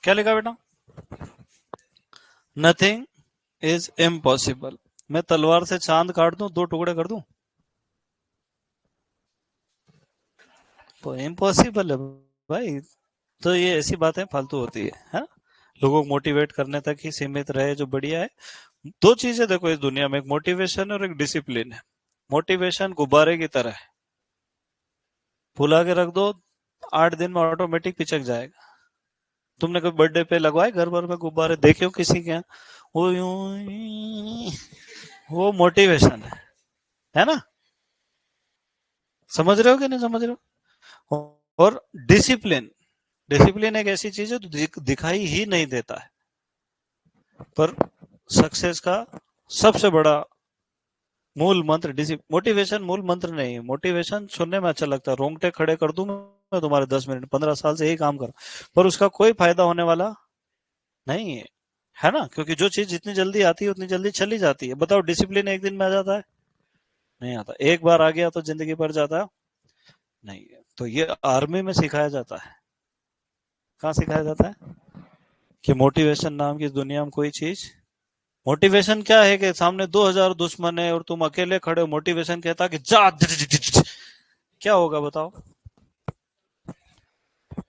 क्या लिखा बेटा, नथिंग इज इम्पॉसिबल। मैं तलवार से चांद काट दूं, 2 टुकड़े कर दूं, तो इम्पॉसिबल है भाई। तो ये ऐसी बातें फालतू होती है ना। लोगों को मोटिवेट करने तक ही सीमित रहे, जो बढ़िया है। 2 चीजें देखो इस दुनिया में, एक मोटिवेशन और एक डिसिप्लिन है। मोटिवेशन गुब्बारे की तरह है, फुला के रख दो, 8 दिन में ऑटोमेटिक पिचक जाएगा। तुमने कभी बर्थडे पे लगवाए घर भर में गुब्बारे, देखे हो किसी के यहाँ, वो यूं ही, वो मोटिवेशन है ना। समझ रहे हो कि नहीं समझ रहे हो। और डिसिप्लिन, डिसिप्लिन एक ऐसी चीज है जो दिखाई ही नहीं देता है, पर सक्सेस का सबसे बड़ा मूल मंत्र डिसिप्लिन। मोटिवेशन मूल मंत्र नहीं है, मोटिवेशन सुनने में अच्छा लगता है, रोंगटे खड़े कर दूं मैं तुम्हारे 10 मिनट, 15 साल से यही काम कर, पर उसका कोई फायदा होने वाला नहीं है, है ना। क्योंकि जो चीज जितनी जल्दी आती है उतनी जल्दी चली जाती है। बताओ डिसिप्लिन एक दिन में आ जाता है, नहीं आता। एक बार आ गया तो जिंदगी भर जाता नहीं है। तो ये आर्मी में सिखाया जाता है, कहाँ सिखाया जाता है, कि मोटिवेशन नाम की दुनिया में कोई चीज, मोटिवेशन क्या है कि सामने 2000 दुश्मन है और तुम अकेले खड़े हो, मोटिवेशन कहता है कि जा, क्या होगा बताओ।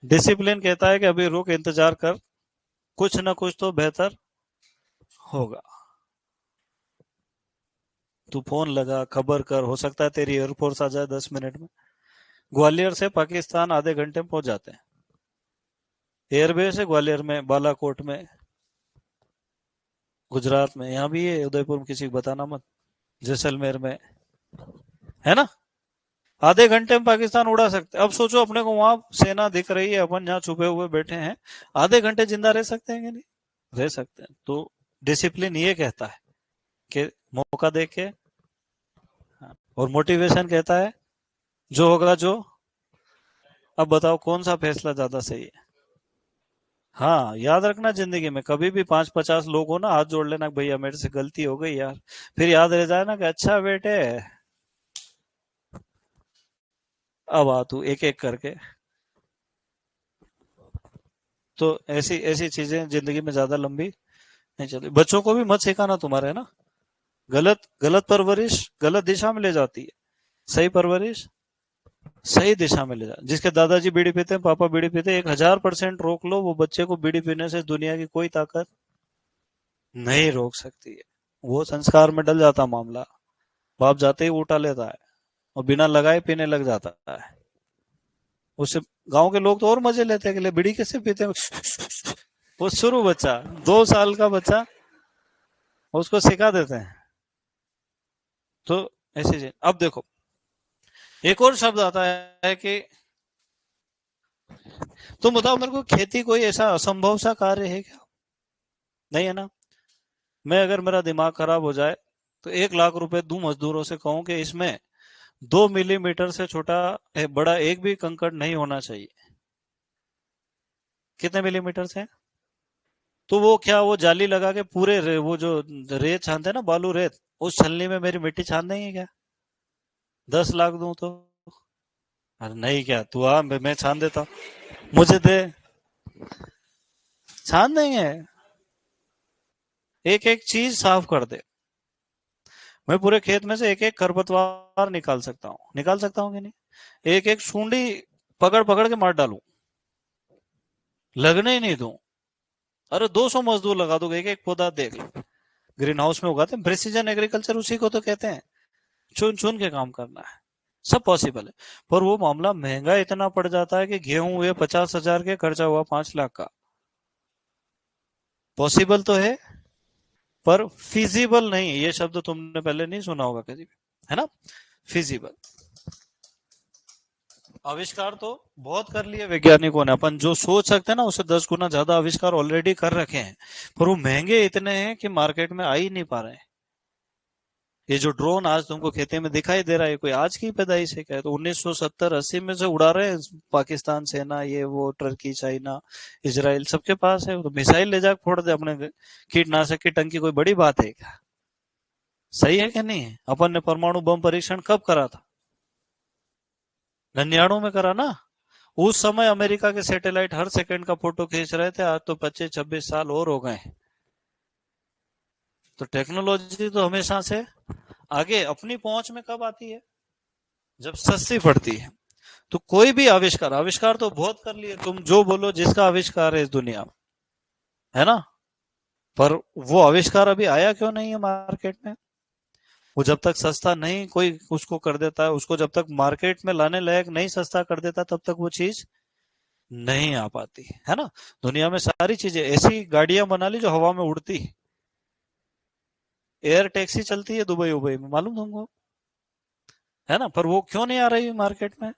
डिसिप्लिन कहता है कि अभी रुक, इंतजार कर, कुछ ना कुछ तो बेहतर होगा। तू फोन लगा, खबर कर, हो सकता है तेरी एयरफोर्स आ जाए 10 मिनट में, ग्वालियर से पाकिस्तान आधे घंटे में पहुंच जाते हैं। एयरबेस है ग्वालियर में, बालाकोट में, गुजरात में, यहाँ भी है, उदयपुर में, किसी को बताना मत, जैसलमेर में, है ना। आधे घंटे में पाकिस्तान उड़ा सकते हैं। अब सोचो अपने को वहां सेना दिख रही है, अपन यहाँ छुपे हुए बैठे हैं, आधे घंटे जिंदा रह सकते हैं कि नहीं? रह सकते हैं। तो डिसिप्लिन ये कहता है कि मौका देके, और मोटिवेशन कहता है जो होगा जो। अब बताओ कौन सा फैसला ज्यादा सही है? हाँ, याद रखना, जिंदगी में कभी भी 5-50 लोग हो ना, हाथ जोड़ लेना, भैया मेरे से गलती हो गई यार, फिर याद रह जाए ना कि अच्छा बेटे, अब आ तू एक एक करके। तो ऐसी ऐसी चीजें जिंदगी में ज्यादा लंबी नहीं चलती। बच्चों को भी मत सिखाना तुम्हारे, है ना। गलत गलत परवरिश गलत दिशा में ले जाती है, सही परवरिश सही दिशा में ले जा। जिसके दादाजी बीड़ी पीते हैं, पापा बीड़ी पीते हैं, 1000% रोक लो, वो बच्चे को बीड़ी पीने से दुनिया की कोई ताकत नहीं रोक सकती है। वो संस्कार में डल जाता मामला, बाप जाते ही उठा लेता है और बिना लगाए पीने लग जाता है। उससे गांव के लोग तो और मजे लेते हैं कि ले बीड़ी कैसे पीते हैं। वो शुरू बच्चा, 2 साल का बच्चा, उसको सिखा देते हैं। तो ऐसी चीज। अब देखो, एक और शब्द आता है कि तुम बताओ मेरे को, खेती कोई ऐसा असंभव सा कार्य है क्या? नहीं है ना। मैं अगर मेरा दिमाग खराब हो जाए तो 1 लाख रुपए दूं मजदूरों से, कहूं कि इसमें 2 मिलीमीटर से छोटा बड़ा एक भी कंकड़ नहीं होना चाहिए। कितने मिलीमीटर से? तो वो क्या, वो जाली लगा के पूरे वो जो रेत छानते हैं ना, बालू रेत, उस छलनी में मेरी मिट्टी छान देंगे क्या? 10 लाख दूं तो? अरे नहीं, क्या तू आ, मैं छान देता हूँ, मुझे दे, छान देंगे। एक एक चीज साफ कर दे। मैं पूरे खेत में से एक एक खरपतवार निकाल सकता हूँ कि नहीं? एक एक सूंडी पकड़ पकड़ के मार डालू, लगने ही नहीं दूं। अरे 200 मजदूर लगा दो, एक एक पौधा देख लो। ग्रीन हाउस में उगाते हैं, प्रिसीजन एग्रीकल्चर उसी को तो कहते हैं। चुन चुन के काम करना है, सब पॉसिबल है। पर वो मामला महंगा इतना पड़ जाता है कि गेहूं हुए 50,000 के, खर्चा हुआ 5 लाख का। पॉसिबल तो है पर फिजिबल नहीं है। ये शब्द तुमने पहले नहीं सुना होगा कभी, है ना। फिजिबल। आविष्कार तो बहुत कर लिए वैज्ञानिकों ने, अपन जो सोच सकते हैं ना उससे 10 गुना ज्यादा आविष्कार ऑलरेडी कर रखे हैं, पर वो महंगे इतने हैं कि मार्केट में आ ही नहीं पा रहे हैं। ये जो ड्रोन आज तुमको खेती में दिखाई दे रहा है, कोई आज की पैदाइश है क्या? तो 1970-80 में से उड़ा रहे हैं पाकिस्तान सेना, ये वो, टर्की, चाइना, इजराइल, सबके पास है। तो मिसाइल ले जाकर फोड़ दे अपने, कीटनाशक की टंकी कोई बड़ी बात है क्या? सही है कि नहीं है? अपन ने परमाणु बम परीक्षण कब करा था? 99 में करा ना। उस समय अमेरिका के सैटेलाइट हर सेकंड का फोटो खींच रहे थे, आज तो 25-26 साल और हो गए। तो टेक्नोलॉजी तो हमेशा से आगे, अपनी पहुंच में कब आती है? जब सस्ती पड़ती है। तो कोई भी आविष्कार, आविष्कार तो बहुत कर लिए, तुम जो बोलो जिसका आविष्कार है इस दुनिया में, है ना। पर वो आविष्कार अभी आया क्यों नहीं है मार्केट में? वो जब तक सस्ता नहीं कोई उसको कर देता है, उसको जब तक मार्केट में लाने लायक नहीं सस्ता कर देता, तब तक वो चीज नहीं आ पाती, है ना। दुनिया में सारी चीजें, ऐसी गाड़ियां बना ली जो हवा में उड़ती, एयर टैक्सी चलती है दुबई उबई में, मालूम तुमको, है ना। पर वो क्यों नहीं आ रही मार्केट में?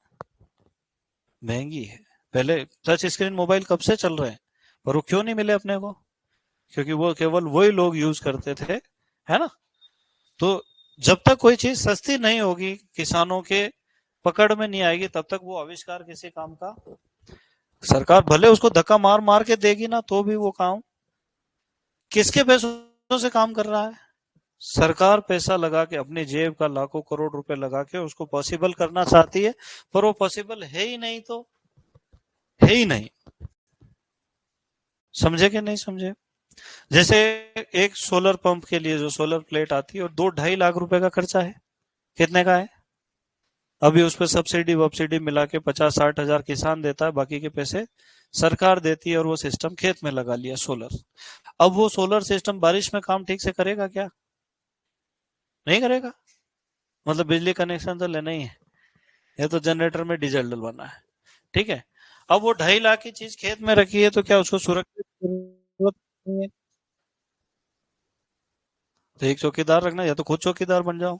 महंगी है। पहले टच स्क्रीन मोबाइल कब से चल रहे हैं, पर वो क्यों नहीं मिले अपने को? क्योंकि वो केवल वही लोग यूज करते थे, है ना। तो जब तक कोई चीज सस्ती नहीं होगी, किसानों के पकड़ में नहीं आएगी, तब तक वो आविष्कार किसी काम का, सरकार भले उसको धक्का मार मार के देगी ना, तो भी वो काम किसके पैसों से काम कर रहा है? सरकार पैसा लगा के, अपनी जेब का लाखों करोड़ रुपए लगा के उसको पॉसिबल करना चाहती है, पर वो पॉसिबल है ही नहीं, तो है ही नहीं। समझे कि नहीं समझे? जैसे एक सोलर पंप के लिए जो सोलर प्लेट आती है, और 2-2.5 लाख रुपए का खर्चा है। कितने का है? अभी उस पर सब्सिडी वब्सिडी मिला के 50-60 हजार किसान देता है, बाकी के पैसे सरकार देती है, और वो सिस्टम खेत में लगा लिया सोलर। अब वो सोलर सिस्टम बारिश में काम ठीक से करेगा क्या? नहीं करेगा। मतलब बिजली कनेक्शन तो लेना ही है, ये तो जनरेटर में डीजल डलवाना है, ठीक है। अब वो 2.5 लाख की चीज खेत में रखी है, तो क्या उसको सुरक्षित जरूरत नहीं है? तो एक चौकीदार रखना, या तो खुद चौकीदार बन जाओ।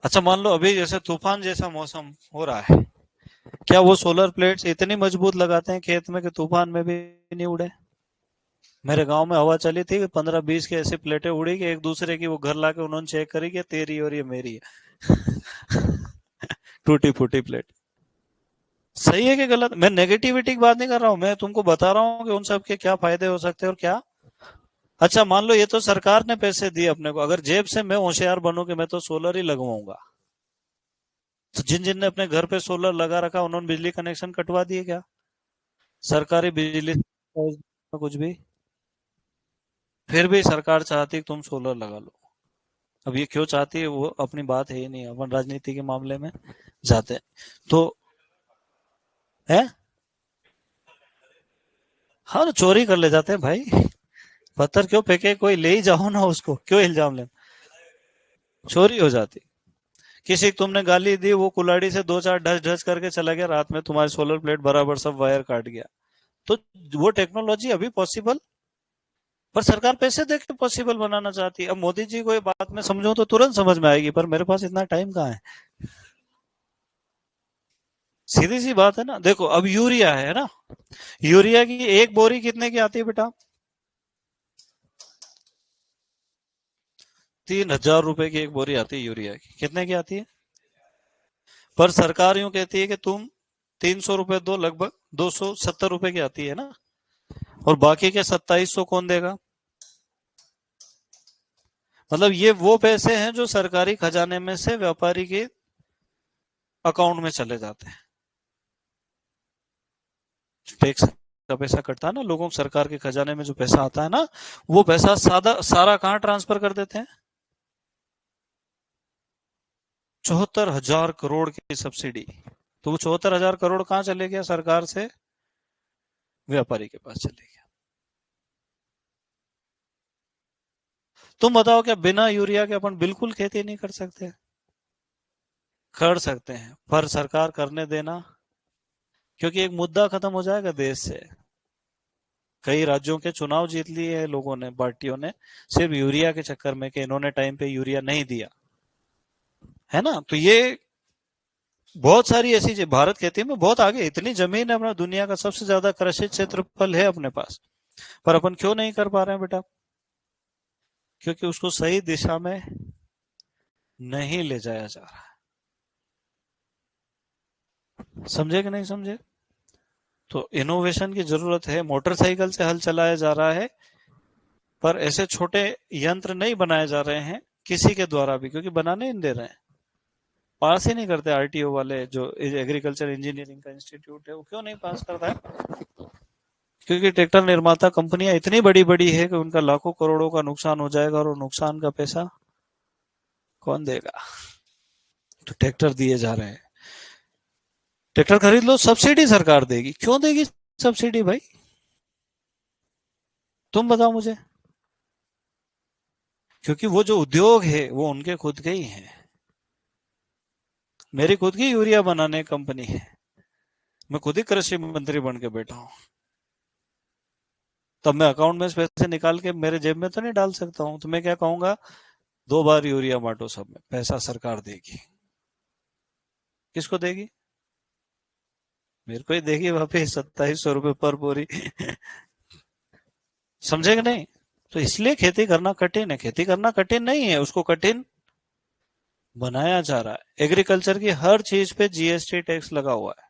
अच्छा मान लो अभी जैसे तूफान जैसा मौसम हो रहा है, क्या वो सोलर प्लेट्स इतनी मजबूत लगाते हैं खेत में कि तूफान में भी नहीं उड़े? मेरे गांव में हवा चली थी, 15-20 की ऐसी प्लेटें उड़ी कि एक दूसरे की वो घर लाके उन्होंने चेक करी कि तेरी और ये मेरी है। टूटी फूटी प्लेट। सही है कि गलत? मैं नेगेटिविटी की बात नहीं कर रहा हूं, मैं तुमको बता रहा हूँ कि उन सब के क्या फायदे हो सकते हैं और क्या। अच्छा मान लो ये तो सरकार ने पैसे दिए अपने को, अगर जेब से मैं होशियार बनूं कि मैं तो सोलर ही लगवाऊंगा, तो जिन जिन ने अपने घर पे सोलर लगा रखा उन्होंने बिजली कनेक्शन कटवा दिए क्या? सरकारी बिजली में कुछ भी, फिर भी सरकार चाहती है कि तुम सोलर लगा लो। अब ये क्यों चाहती है वो अपनी बात है ही नहीं, अपन राजनीति के मामले में जाते हैं तो। है। हाँ तो चोरी कर ले जाते हैं भाई, पत्थर क्यों फेंके, कोई ले ही जाओ ना उसको, क्यों इल्जाम ले। चोरी हो जाती। किसी को तुमने गाली दी, वो कुल्हाड़ी से 2-4 ढस ढस करके चला गया, रात में तुम्हारी सोलर प्लेट बराबर सब वायर काट गया। तो वो टेक्नोलॉजी अभी पॉसिबल, पर सरकार पैसे दे के पॉसिबल बनाना चाहती है। अब मोदी जी को ये बात मैं समझूं तो तुरंत समझ में आएगी, पर मेरे पास इतना टाइम कहाँ है। सीधी सी बात है ना, देखो अब यूरिया है ना, यूरिया की एक बोरी कितने की आती है बेटा? 3,000 रुपए की एक बोरी आती है यूरिया की, कितने की आती है? पर सरकार यूं कहती है कि तुम 300 रुपए दो, लगभग 270 रुपए की आती है ना, और बाकी के 2700 कौन देगा? मतलब ये वो पैसे हैं जो सरकारी खजाने में से व्यापारी के अकाउंट में चले जाते हैं। टैक्स का पैसा कटता है ना लोगों को, सरकार के खजाने में जो पैसा आता है ना, वो पैसा सारा कहाँ ट्रांसफर कर देते हैं? 74,000 करोड़ की सब्सिडी। तो वो 74,000 करोड़ कहाँ चले गया सरकार से? व्यापारी के पास चले गया। तुम बताओ क्या बिना यूरिया के अपन बिल्कुल खेती नहीं कर सकते? कर सकते हैं, पर सरकार करने देना, क्योंकि एक मुद्दा खत्म हो जाएगा देश से। कई राज्यों के चुनाव जीत लिए हैं लोगों ने, पार्टियों ने, सिर्फ यूरिया के चक्कर में कि इन्होंने टाइम पे यूरिया नहीं दिया, है ना। तो ये बहुत सारी ऐसी चीज, भारत खेती में बहुत आगे, इतनी जमीन है अपना, दुनिया का सबसे ज्यादा कृषि क्षेत्रफल है अपने पास, पर अपन क्यों नहीं कर पा रहे हैं बेटा? क्योंकि उसको सही दिशा में नहीं ले जाया जा रहा है। समझे कि नहीं समझे? तो इनोवेशन की जरूरत है। मोटरसाइकिल से हल चलाया जा रहा है, पर ऐसे छोटे यंत्र नहीं बनाए जा रहे हैं किसी के द्वारा भी, क्योंकि बनाने नहीं दे रहे हैं, पास ही नहीं करते। आरटीओ वाले जो एग्रीकल्चर इंजीनियरिंग का इंस्टीट्यूट है, वो क्यों नहीं पास करता है? क्योंकि ट्रैक्टर निर्माता कंपनियां इतनी बड़ी बड़ी है कि उनका लाखों करोड़ों का नुकसान हो जाएगा, और नुकसान का पैसा कौन देगा? तो ट्रैक्टर दिए जा रहे हैं, ट्रैक्टर खरीद लो, सब्सिडी सरकार देगी। क्यों देगी सब्सिडी भाई? तुम बताओ मुझे। क्योंकि वो जो उद्योग है वो उनके खुद के ही है। मेरी खुद की यूरिया बनाने कंपनी है, मैं खुद ही कृषि मंत्री बन के बैठा हूँ। तब मैं अकाउंट में से पैसे निकाल के मेरे जेब में तो नहीं डाल सकता हूँ। तो मैं क्या कहूंगा, 2 बार यूरिया बांटो सब में, पैसा सरकार देगी। किसको देगी? मेरे को ही देगी वापिस, 2700 रुपये पर बोरी। समझे कि नहीं? तो इसलिए खेती करना कठिन है, खेती करना कठिन नहीं है, उसको कठिन बनाया जा रहा है। एग्रीकल्चर की हर चीज पे जीएसटी टैक्स लगा हुआ है।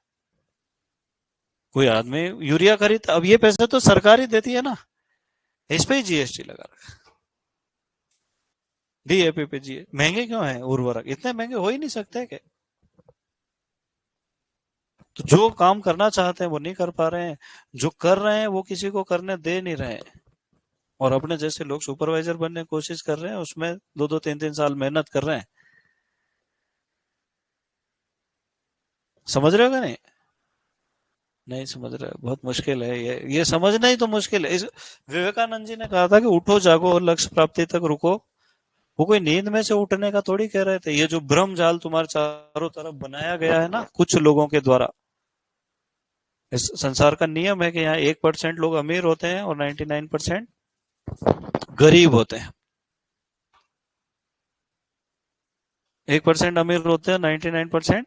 कोई आदमी यूरिया खरीदता, अब ये पैसे तो सरकार ही देती है ना, इस पे ही जीएसटी लगा रखा है। डीएपी पे जी महंगे क्यों है उर्वरक, इतने महंगे हो ही नहीं सकते क्या? तो जो काम करना चाहते हैं वो नहीं कर पा रहे हैं, जो कर रहे हैं वो किसी को करने दे नहीं रहे हैं, और अपने जैसे लोग सुपरवाइजर बनने की कोशिश कर रहे हैं, उसमें 2-2 3-3 साल मेहनत कर रहे हैं। समझ रहे हो क्या? नहीं, नहीं समझ रहे, बहुत मुश्किल है ये समझना ही तो मुश्किल है। विवेकानंद जी ने कहा था कि उठो जागो और लक्ष्य प्राप्ति तक रुको वो कोई नींद में से उठने का थोड़ी कह रहे थे। ये जो भ्रम जाल तुम्हारे चारों तरफ बनाया गया है ना कुछ लोगों के द्वारा, इस संसार का नियम है कि यहाँ 1% लोग अमीर होते हैं और 99% गरीब होते हैं। 1% अमीर होते हैं, 99%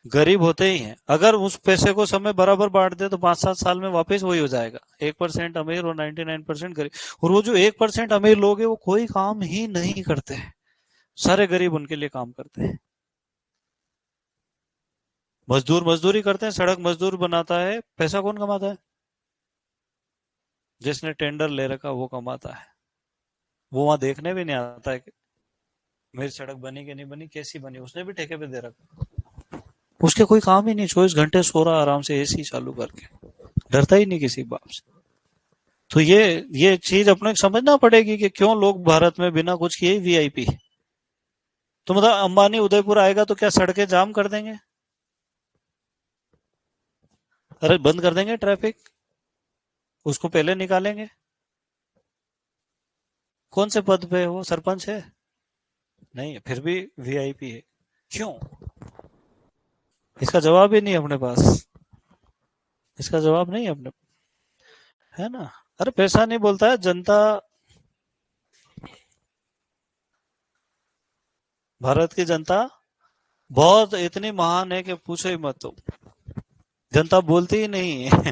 गरीब होते ही हैं। अगर उस पैसे को सब में बराबर बांट दे तो 5-7 साल में वापस वही हो जाएगा, 1% अमीर और 99% गरीब। और वो जो 1% अमीर लोग हैं वो कोई काम ही नहीं करते, सारे गरीब उनके लिए काम करते हैं। मजदूर मजदूरी करते हैं, सड़क मजदूर बनाता है, पैसा कौन कमाता है? जिसने टेंडर ले रखा वो कमाता है। वो वहां देखने भी नहीं आता है कि मेरी सड़क बनी कि नहीं बनी, कैसी बनी, उसने भी ठेके पे दे रखा। उसके कोई काम ही नहीं, 24 घंटे सो रहा आराम से एसी चालू करके, डरता ही नहीं किसी बाप से। तो ये चीज अपने को समझना पड़ेगी कि क्यों लोग भारत में बिना कुछ किए वीआईपी। तो मतलब अंबानी उदयपुर आएगा तो क्या सड़कें जाम कर देंगे? अरे बंद कर देंगे ट्रैफिक, उसको पहले निकालेंगे। कौन से पद पे है वो, सरपंच है? नहीं, फिर भी वीआईपी है। क्यों? इसका जवाब ही नहीं अपने पास, इसका जवाब नहीं है अपने, है ना? अरे पैसा नहीं बोलता है, जनता। भारत की जनता बहुत इतनी महान है कि पूछो ही मत तुम। जनता बोलती ही नहीं है।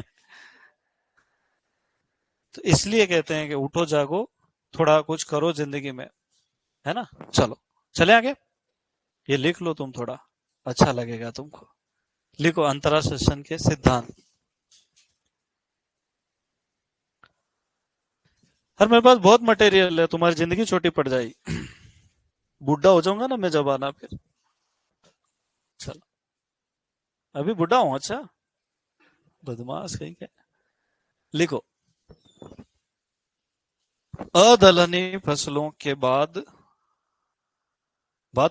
तो इसलिए कहते हैं कि उठो जागो, थोड़ा कुछ करो जिंदगी में, है ना? चलो, चले आगे। ये लिख लो तुम, थोड़ा अच्छा लगेगा तुमको। लिखो अंतरा शासन के सिद्धांत। और मेरे पास बहुत मटेरियल है, तुम्हारी जिंदगी छोटी पड़ जाएगी। बुढ़ा हो जाऊंगा ना मैं जब आना फिर। चलो, अभी बुढ़ा हूं? अच्छा, बदमाश कहीं के। लिखो, अदलहनी फसलों के बाद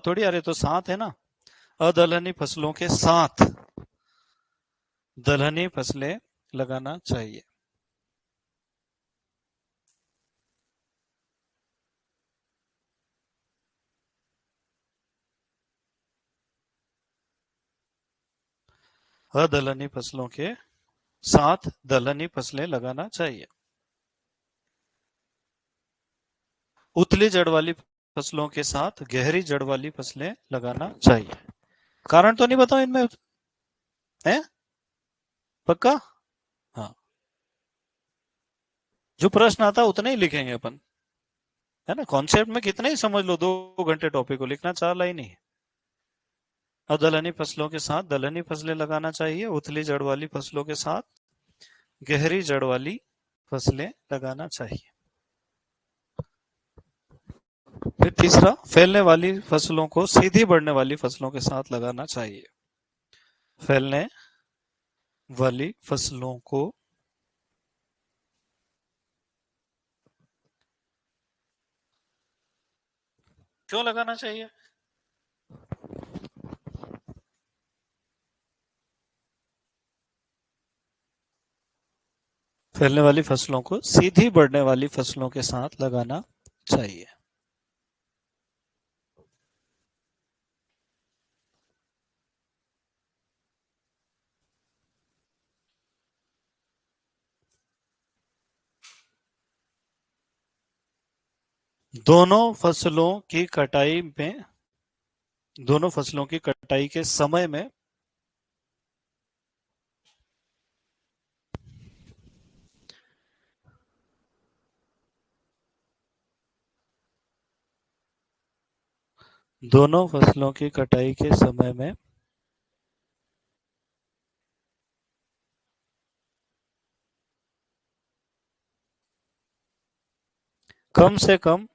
थोड़ी आ रही, तो साथ है ना। अदलहनी फसलों के साथ दलहनी फसलें लगाना चाहिए। अदलहनी फसलों के साथ दलहनी फसलें लगाना चाहिए। उतली जड़ वाली फसलों के साथ गहरी जड़ वाली फसलें लगाना चाहिए। कारण तो नहीं बताओ इनमें, है? पक्का? हाँ, जो प्रश्न आता है उतना ही लिखेंगे अपन, है ना? कॉन्सेप्ट में कितना ही समझ लो, 2 घंटे टॉपिक को लिखना, 4 लाइन ही। अब दलहनी फसलों के साथ दलहनी फसलें लगाना चाहिए, उथली जड़ वाली फसलों के साथ गहरी जड़ वाली फसलें लगाना चाहिए। फिर तीसरा, फैलने वाली फसलों को सीधी बढ़ने वाली फसलों के साथ लगाना चाहिए। फैलने वाली फसलों को क्यों लगाना चाहिए? फैलने वाली फसलों को सीधी बढ़ने वाली फसलों के साथ लगाना चाहिए। दोनों फसलों की कटाई में दोनों फसलों की कटाई के समय में दोनों फसलों की कटाई के समय में कम से कम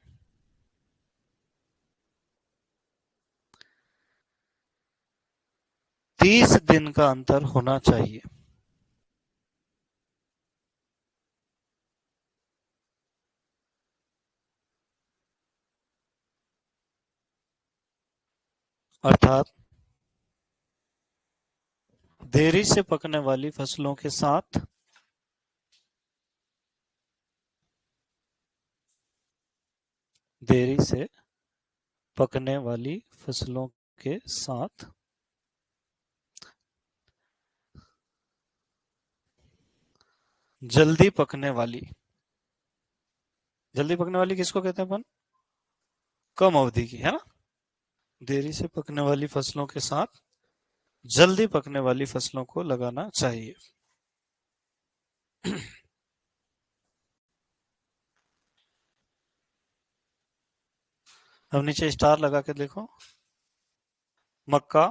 30 दिन का अंतर होना चाहिए। अर्थात देरी से पकने वाली फसलों के साथ देरी से पकने वाली फसलों के साथ जल्दी पकने वाली, जल्दी पकने वाली किसको कहते हैं अपन? कम अवधि की, है ना। देरी से पकने वाली फसलों के साथ जल्दी पकने वाली फसलों को लगाना चाहिए। अब नीचे स्टार लगा के देखो। मक्का,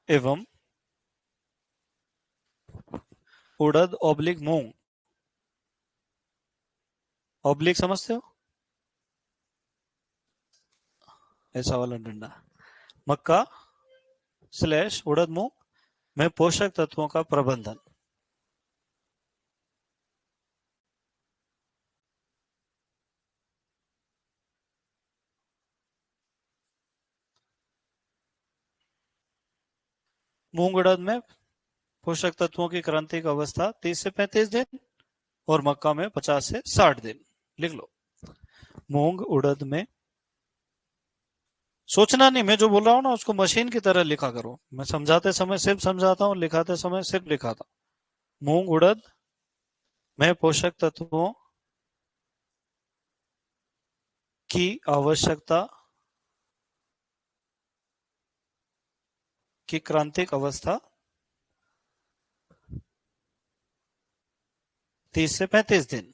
एवं उड़द ऑब्लिक मूंग। ऑब्लिक समझते हो? ऐसा वाला डंडा। मक्का स्लैश उड़द मूंग में पोषक तत्वों का प्रबंधन। मूंग उड़द में पोषक तत्वों की क्रांतिक अवस्था 30 से 35 दिन और मक्का में 50 से 60 दिन। लिख लो। मूंग उड़द में, सोचना नहीं, मैं जो बोल रहा हूं ना उसको मशीन की तरह लिखा करो। मैं समझाते समय सिर्फ समझाता हूं, लिखाते समय सिर्फ लिखाता हूं। मूंग उड़द में पोषक तत्वों की आवश्यकता की क्रांतिक अवस्था 30 से 35 दिन।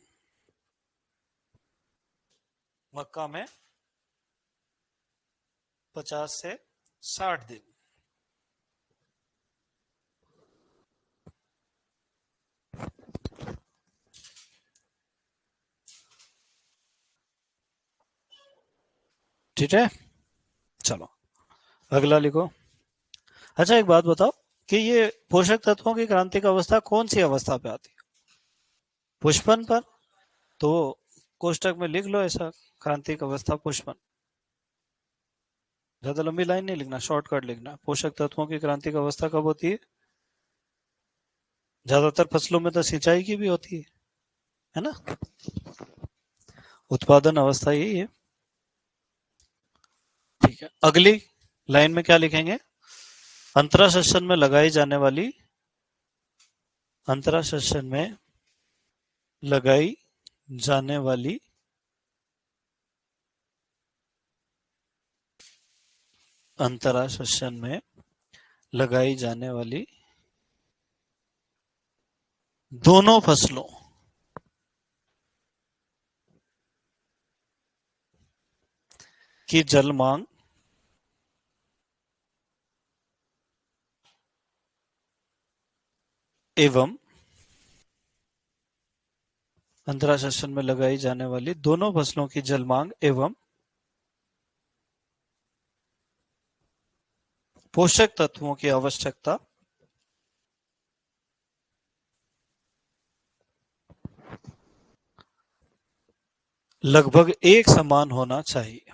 मक्का में 50 से 60 दिन। ठीक है, चलो अगला लिखो। अच्छा एक बात बताओ कि ये पोषक तत्वों की क्रांतिक अवस्था कौन सी अवस्था पे आती है? पुष्पन पर। तो कोष्टक में लिख लो ऐसा, क्रांतिक अवस्था पुष्पन। ज्यादा लंबी लाइन नहीं लिखना, शॉर्टकट लिखना। पोषक तत्वों की क्रांतिक अवस्था कब होती है? ज्यादातर फसलों में तो सिंचाई की भी होती है ना। उत्पादन अवस्था यही है। ठीक है, अगली लाइन में क्या लिखेंगे? अंतरा सेशन में लगाई जाने वाली, अंतरा सेशन में लगाई जाने वाली अंतरा सेशन में लगाई जाने वाली दोनों फसलों की जल मांग एवं अंतरा सेशन में लगाई जाने वाली दोनों फसलों की जल मांग एवं पोषक तत्वों की आवश्यकता लगभग एक समान होना चाहिए।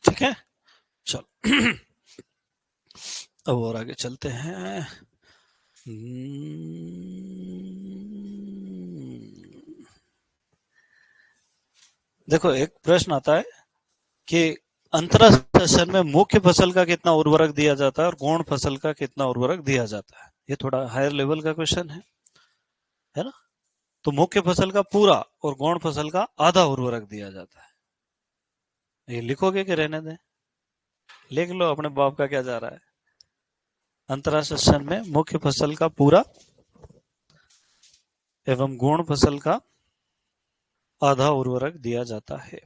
ठीक है, चलो अब और आगे चलते हैं। देखो एक प्रश्न आता है कि अंतरा सेशन में मुख्य फसल का कितना उर्वरक दिया जाता है और गौण फसल का कितना उर्वरक दिया जाता है। ये थोड़ा हायर लेवल का क्वेश्चन है ना। तो मुख्य फसल का पूरा और गौण फसल का आधा उर्वरक दिया जाता है। ये लिखोगे कि रहने दें? लिख लो, अपने बाप का क्या जा रहा है। अंतरा सेशन में मुख्य फसल का पूरा एवं गौण फसल का आधा उर्वरक दिया जाता है।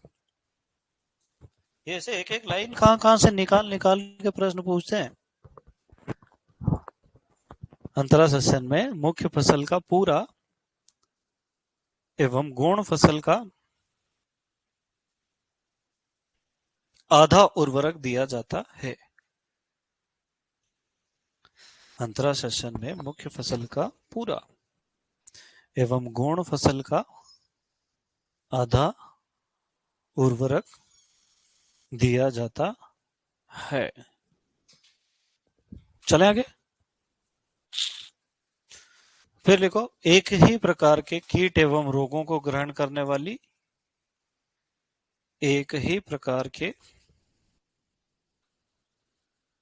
ये ऐसे एक एक लाइन कहां कहां से निकाल निकाल के प्रश्न पूछते हैं। अंतरा सेशन में मुख्य फसल का पूरा एवं गौण फसल का आधा उर्वरक दिया जाता है। अंतरा सेशन में मुख्य फसल का पूरा एवं गौण फसल का आधा उर्वरक दिया जाता है। चले आगे। फिर लिखो, एक ही प्रकार के कीट एवं रोगों को ग्रहण करने वाली, एक ही प्रकार के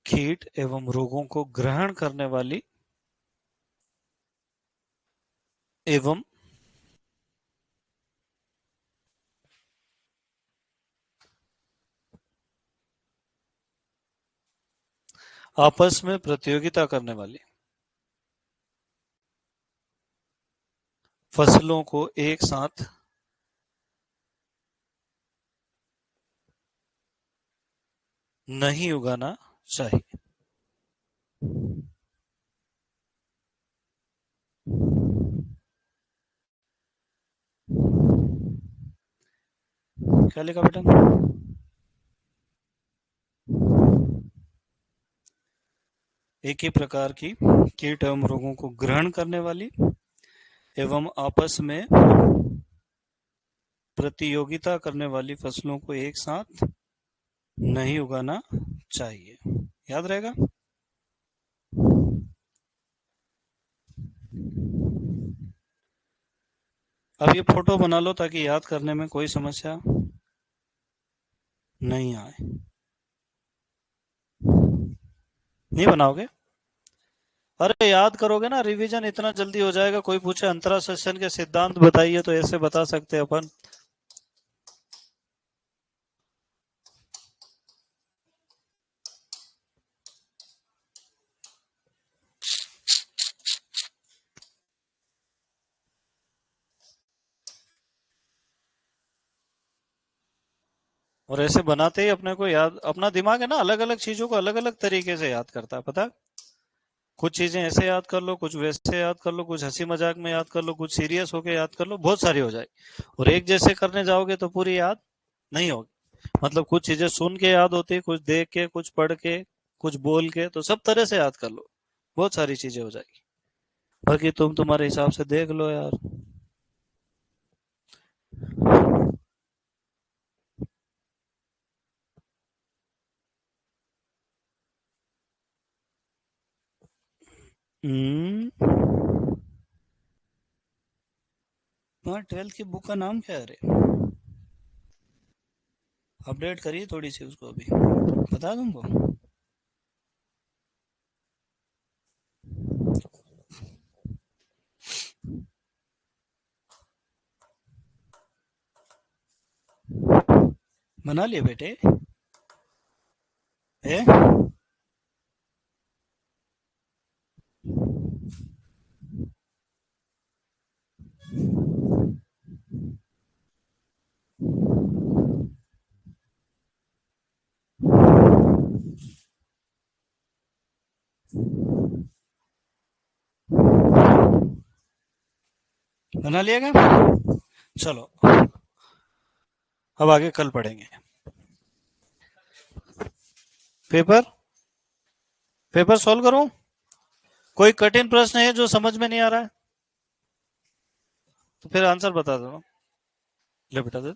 कीट एवं रोगों को ग्रहण करने वाली एवं आपस में प्रतियोगिता करने वाली फसलों को एक साथ नहीं उगाना चाहिए। क्या लिखा बेटा? एक ही प्रकार की कीट एवं रोगों को ग्रहण करने वाली एवं आपस में प्रतियोगिता करने वाली फसलों को एक साथ नहीं उगाना चाहिए। याद रहेगा? अब ये फोटो बना लो ताकि याद करने में कोई समस्या नहीं आए। नहीं बनाओगे? अरे याद करोगे ना, रिवीजन इतना जल्दी हो जाएगा। कोई पूछे अंतरा सेशन के सिद्धांत बताइए तो ऐसे बता सकते हैं अपन। और ऐसे बनाते ही अपने को याद, अपना दिमाग है ना अलग अलग चीजों को अलग अलग तरीके से याद करता है, पता है? कुछ चीजें ऐसे याद कर लो, कुछ वैसे याद कर लो, कुछ हंसी मजाक में याद कर लो, कुछ सीरियस होके याद कर लो, बहुत सारी हो जाएगी। और एक जैसे करने जाओगे तो पूरी याद नहीं होगी। मतलब कुछ चीजें सुन के याद होती है, कुछ देख के, कुछ पढ़ के, कुछ बोल के, तो सब तरह से याद कर लो, बहुत सारी चीजें हो जाएगी। बाकी तुम तुम्हारे हिसाब से देख लो यार। हम्म। तुम्हारे 12th की बुक का नाम क्या है रे? अपडेट करिए थोड़ी सी उसको अभी, पता है तुमको? बना लिए बेटे? है? बना लिया क्या? चलो, अब आगे कल पढ़ेंगे। पेपर पेपर सॉल्व करूं? कोई कठिन प्रश्न है जो समझ में नहीं आ रहा है तो फिर आंसर बता दो। ले बेटा दे।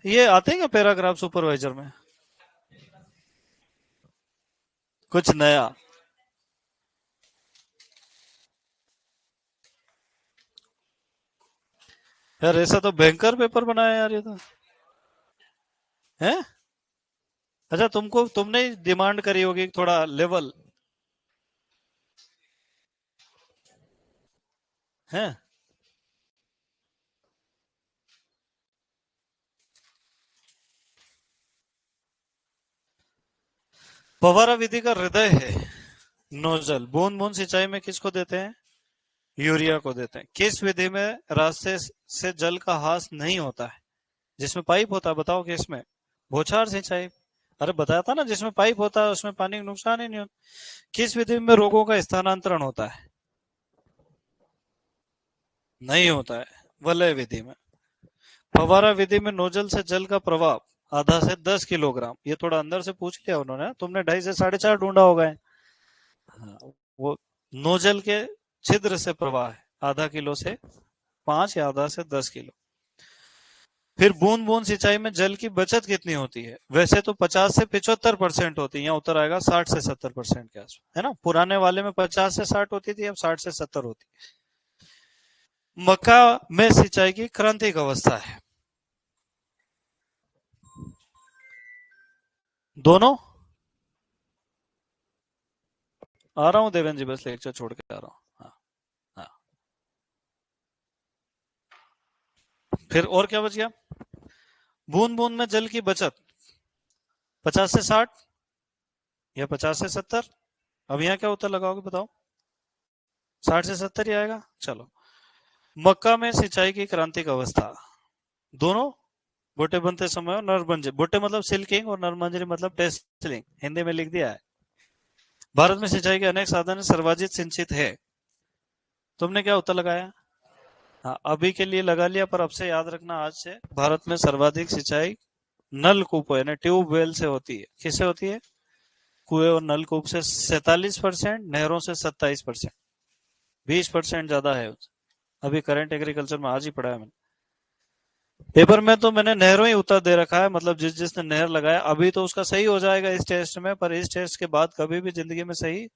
ये आते हैं क्या पैराग्राफ सुपरवाइजर में? कुछ नया? यार ऐसा तो भयंकर पेपर बनाया यार ये तो। है? अच्छा, तुमने डिमांड करी होगी थोड़ा लेवल। है? फव्वारा विधि का हृदय है नोजल। बूंद बूंद सिंचाई में किसको देते हैं? यूरिया को देते हैं। किस विधि में रास्ते से जल का हास नहीं होता है? जिसमें पाइप होता है, बताओ किसमें? बौछार सिंचाई। अरे बताया था ना, जिसमें पाइप होता है उसमें पानी का नुकसान ही नहीं होता। किस विधि में रोगों का स्थानांतरण होता है? नहीं होता है, वलय विधि में। फव्वारा विधि में नोजल से जल का प्रवाह आधा से 10 किलोग्राम। ये थोड़ा अंदर से पूछ लिया उन्होंने, तुमने 2.5 से 4.5 ढूंढा होगा। हाँ, वो नोजल के छिद्र से प्रवाह है, आधा किलो से 5 या आधा से 10 किलो। फिर बूंद बूंद सिंचाई में जल की बचत कितनी होती है? वैसे तो 50 से 75% होती है, यहाँ उत्तर आएगा 60 से 70% के आसपास, है ना। पुराने वाले में 50 से 60 होती थी, अब 60 से 70 होती है। मक्का में सिंचाई की क्रांतिक अवस्था है। दोनों आ रहा हूं देवेंद्र जी, बस लेक्चर छोड़ के आ रहा हूँ। हाँ हाँ। फिर और क्या बच गया? बूंद बूंद में जल की बचत 50 से 60 या 50 से 70। अब यहाँ क्या उत्तर लगाओगे बताओ? 60 से 70 ही आएगा। चलो, मक्का में सिंचाई की क्रांतिक अवस्था, दोनों बोटे बनते समय और नरमंजरी, बोटे मतलब सिल्किंग और नरमंजरी मतलब टेस्लिंग, हिंदी में लिख दिया है। भारत में सिंचाई के अनेक साधन सर्वाधिक सिंचित है। तुमने क्या उत्तर लगाया? हाँ, अभी के लिए लगा लिया, पर अब से याद रखना, आज से भारत में सर्वाधिक सिंचाई नलकूपों यानी ट्यूबवेल से होती है। किससे होती है? कुएं और नलकूप से 47%, नहरों से 27%, 20% ज्यादा है। अभी करंट एग्रीकल्चर में आज ही पढ़ा है मैंने। पेपर में तो मैंने नहरों ही उत्तर दे रखा है, मतलब जिस जिसने नहर लगाया अभी तो उसका सही हो जाएगा इस टेस्ट में, पर इस टेस्ट के बाद कभी भी जिंदगी में सही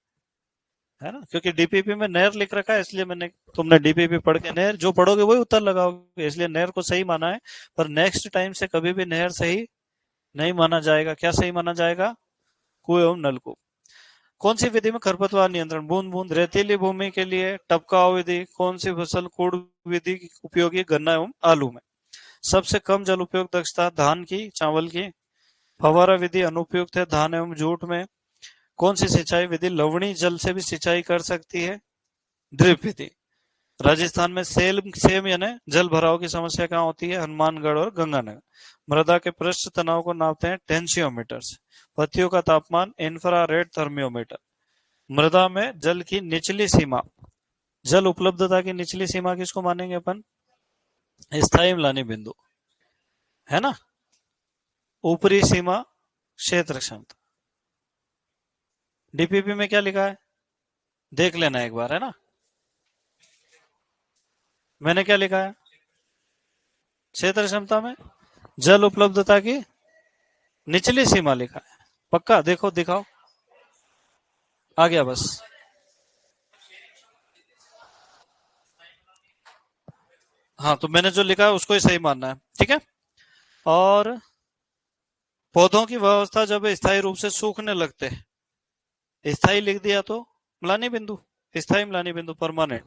है ना, क्योंकि डीपीपी में नहर लिख रखा है, इसलिए मैंने, तुमने डीपीपी पढ़ के नहर जो पढ़ोगे वही उत्तर लगाओगे, इसलिए नहर को सही माना है। पर नेक्स्ट टाइम से कभी भी नहर सही नहीं माना जाएगा। क्या सही माना जाएगा? कुएं एवं नलकूप। कौन सी विधि में खरपतवार नियंत्रण? बूंद बूंद। रेतीली भूमि के लिए टपकाव विधि। कौन सी फसल कूड़ विधि उपयोगी? गन्ना एवं आलू में। सबसे कम जल उपयोग दक्षता? धान की, चावल की। फव्वारा विधि अनुपयुक्त है धान एवं जूट में। कौन सी सिंचाई विधि लवणीय जल से भी सिंचाई कर सकती है? ड्रिप विधि। राजस्थान में सेम यानी जल भराव की समस्या कहाँ होती है? हनुमानगढ़ और गंगानगर। मृदा के पृष्ठ तनाव को नापते हैं टेंसियोमीटर से। पत्तियों का तापमान इंफ्रारेड थर्मियोमीटर। मृदा में जल की निचली सीमा, जल उपलब्धता की निचली सीमा किसको मानेंगे अपन? स्थायी म्लानी बिंदु, है ना। ऊपरी सीमा क्षेत्र क्षमता। डीपीपी में क्या लिखा है देख लेना एक बार, है ना। मैंने क्या लिखा है? क्षेत्र क्षमता में जल उपलब्धता की निचली सीमा लिखा है। पक्का? देखो दिखाओ, आ गया बस। हाँ, तो मैंने जो लिखा है उसको ही सही मानना है, ठीक है। और पौधों की व्यवस्था जब स्थायी रूप से सूखने लगते हैं, स्थायी लिख दिया तो म्लानी बिंदु, स्थायी म्लानी बिंदु परमानेंट।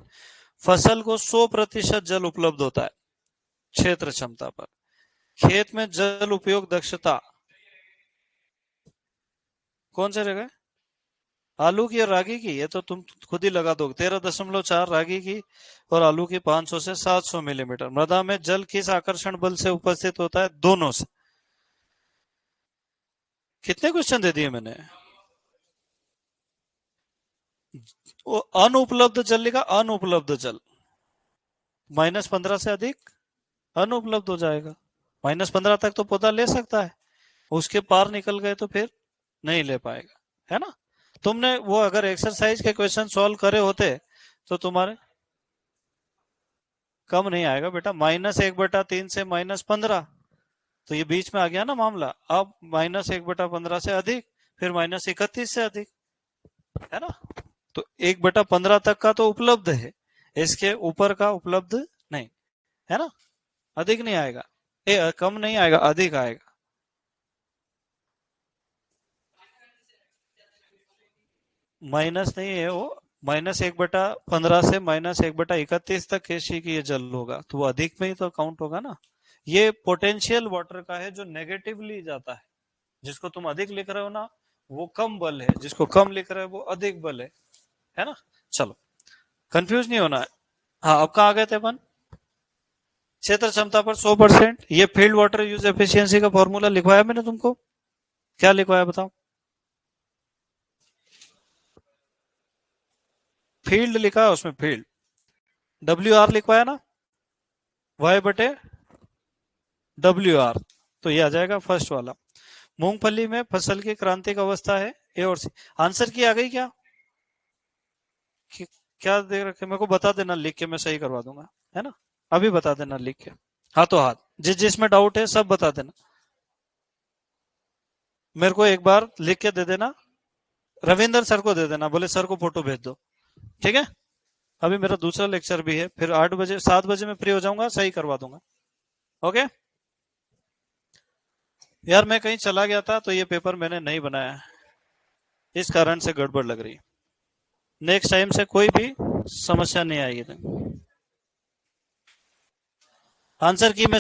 फसल को 100% जल उपलब्ध होता है क्षेत्र क्षमता पर। खेत में जल उपयोग दक्षता कौन से जगह? आलू की और रागी की, ये तो तुम खुद ही लगा दोगे। 13.4 रागी की और आलू की 500 से 700 मिलीमीटर। मृदा में जल किस आकर्षण बल से उपस्थित होता है? दोनों से। कितने क्वेश्चन दे दिए मैंने? वो अनुपलब्ध जल लिखा, अनुपलब्ध जल -15 से अधिक अनुपलब्ध हो जाएगा। -15 तक तो पौधा ले सकता है, उसके पार निकल गए तो फिर नहीं ले पाएगा, है ना। तुमने वो अगर एक्सरसाइज के क्वेश्चन सॉल्व करे होते तो तुम्हारे कम नहीं आएगा बेटा। -1/3 से -15, तो ये बीच में आ गया ना मामला। अब -1/15 से अधिक, फिर -31 से अधिक, है ना। तो 1/15 तक का तो उपलब्ध है, इसके ऊपर का उपलब्ध नहीं, है ना। अधिक नहीं आएगा, कम नहीं आएगा, अधिक आएगा। माइनस नहीं है वो, -1/15 से -1/31 तक कृषि की ये जल होगा, तो वो अधिक में ही तो काउंट होगा ना। ये पोटेंशियल वाटर का है जो नेगेटिवली जाता है। जिसको तुम अधिक लिख रहे हो ना, वो कम बल है, जिसको कम लिख रहे हो वो अधिक बल है ना। चलो, कंफ्यूज नहीं होना है। हाँ, अब कहाँ आ गए थे अपन? क्षेत्र क्षमता पर 100%। ये फील्ड वाटर यूज एफिशिएंसी का फॉर्मूला लिखवाया मैंने तुमको। क्या लिखवाया बताओ? फील्ड लिखा है उसमें, फील्ड WR लिखवाया ना, Y/WR, तो ये आ जाएगा फर्स्ट वाला। मूंगफली में फसल की क्रांतिक अवस्था है A और C। आंसर की आ गई क्या? क्या दे रखे मेरे को बता देना लिख के, मैं सही करवा दूंगा, है ना। अभी बता देना लिख के, हाथों हाथ, जिसमें डाउट है सब बता देना। मेरे को एक बार लिख के दे देना, रविंदर सर को दे देना, बोले सर को फोटो भेज दो, ठीक है। अभी मेरा दूसरा लेक्चर भी है, फिर 8 बजे 7 बजे मैं फ्री हो जाऊंगा, सही करवा दूंगा। ओके यार, मैं कहीं चला गया था तो ये पेपर मैंने नहीं बनाया, इस कारण से गड़बड़ लग रही। नेक्स्ट टाइम से कोई भी समस्या नहीं आएगी। आंसर की मैं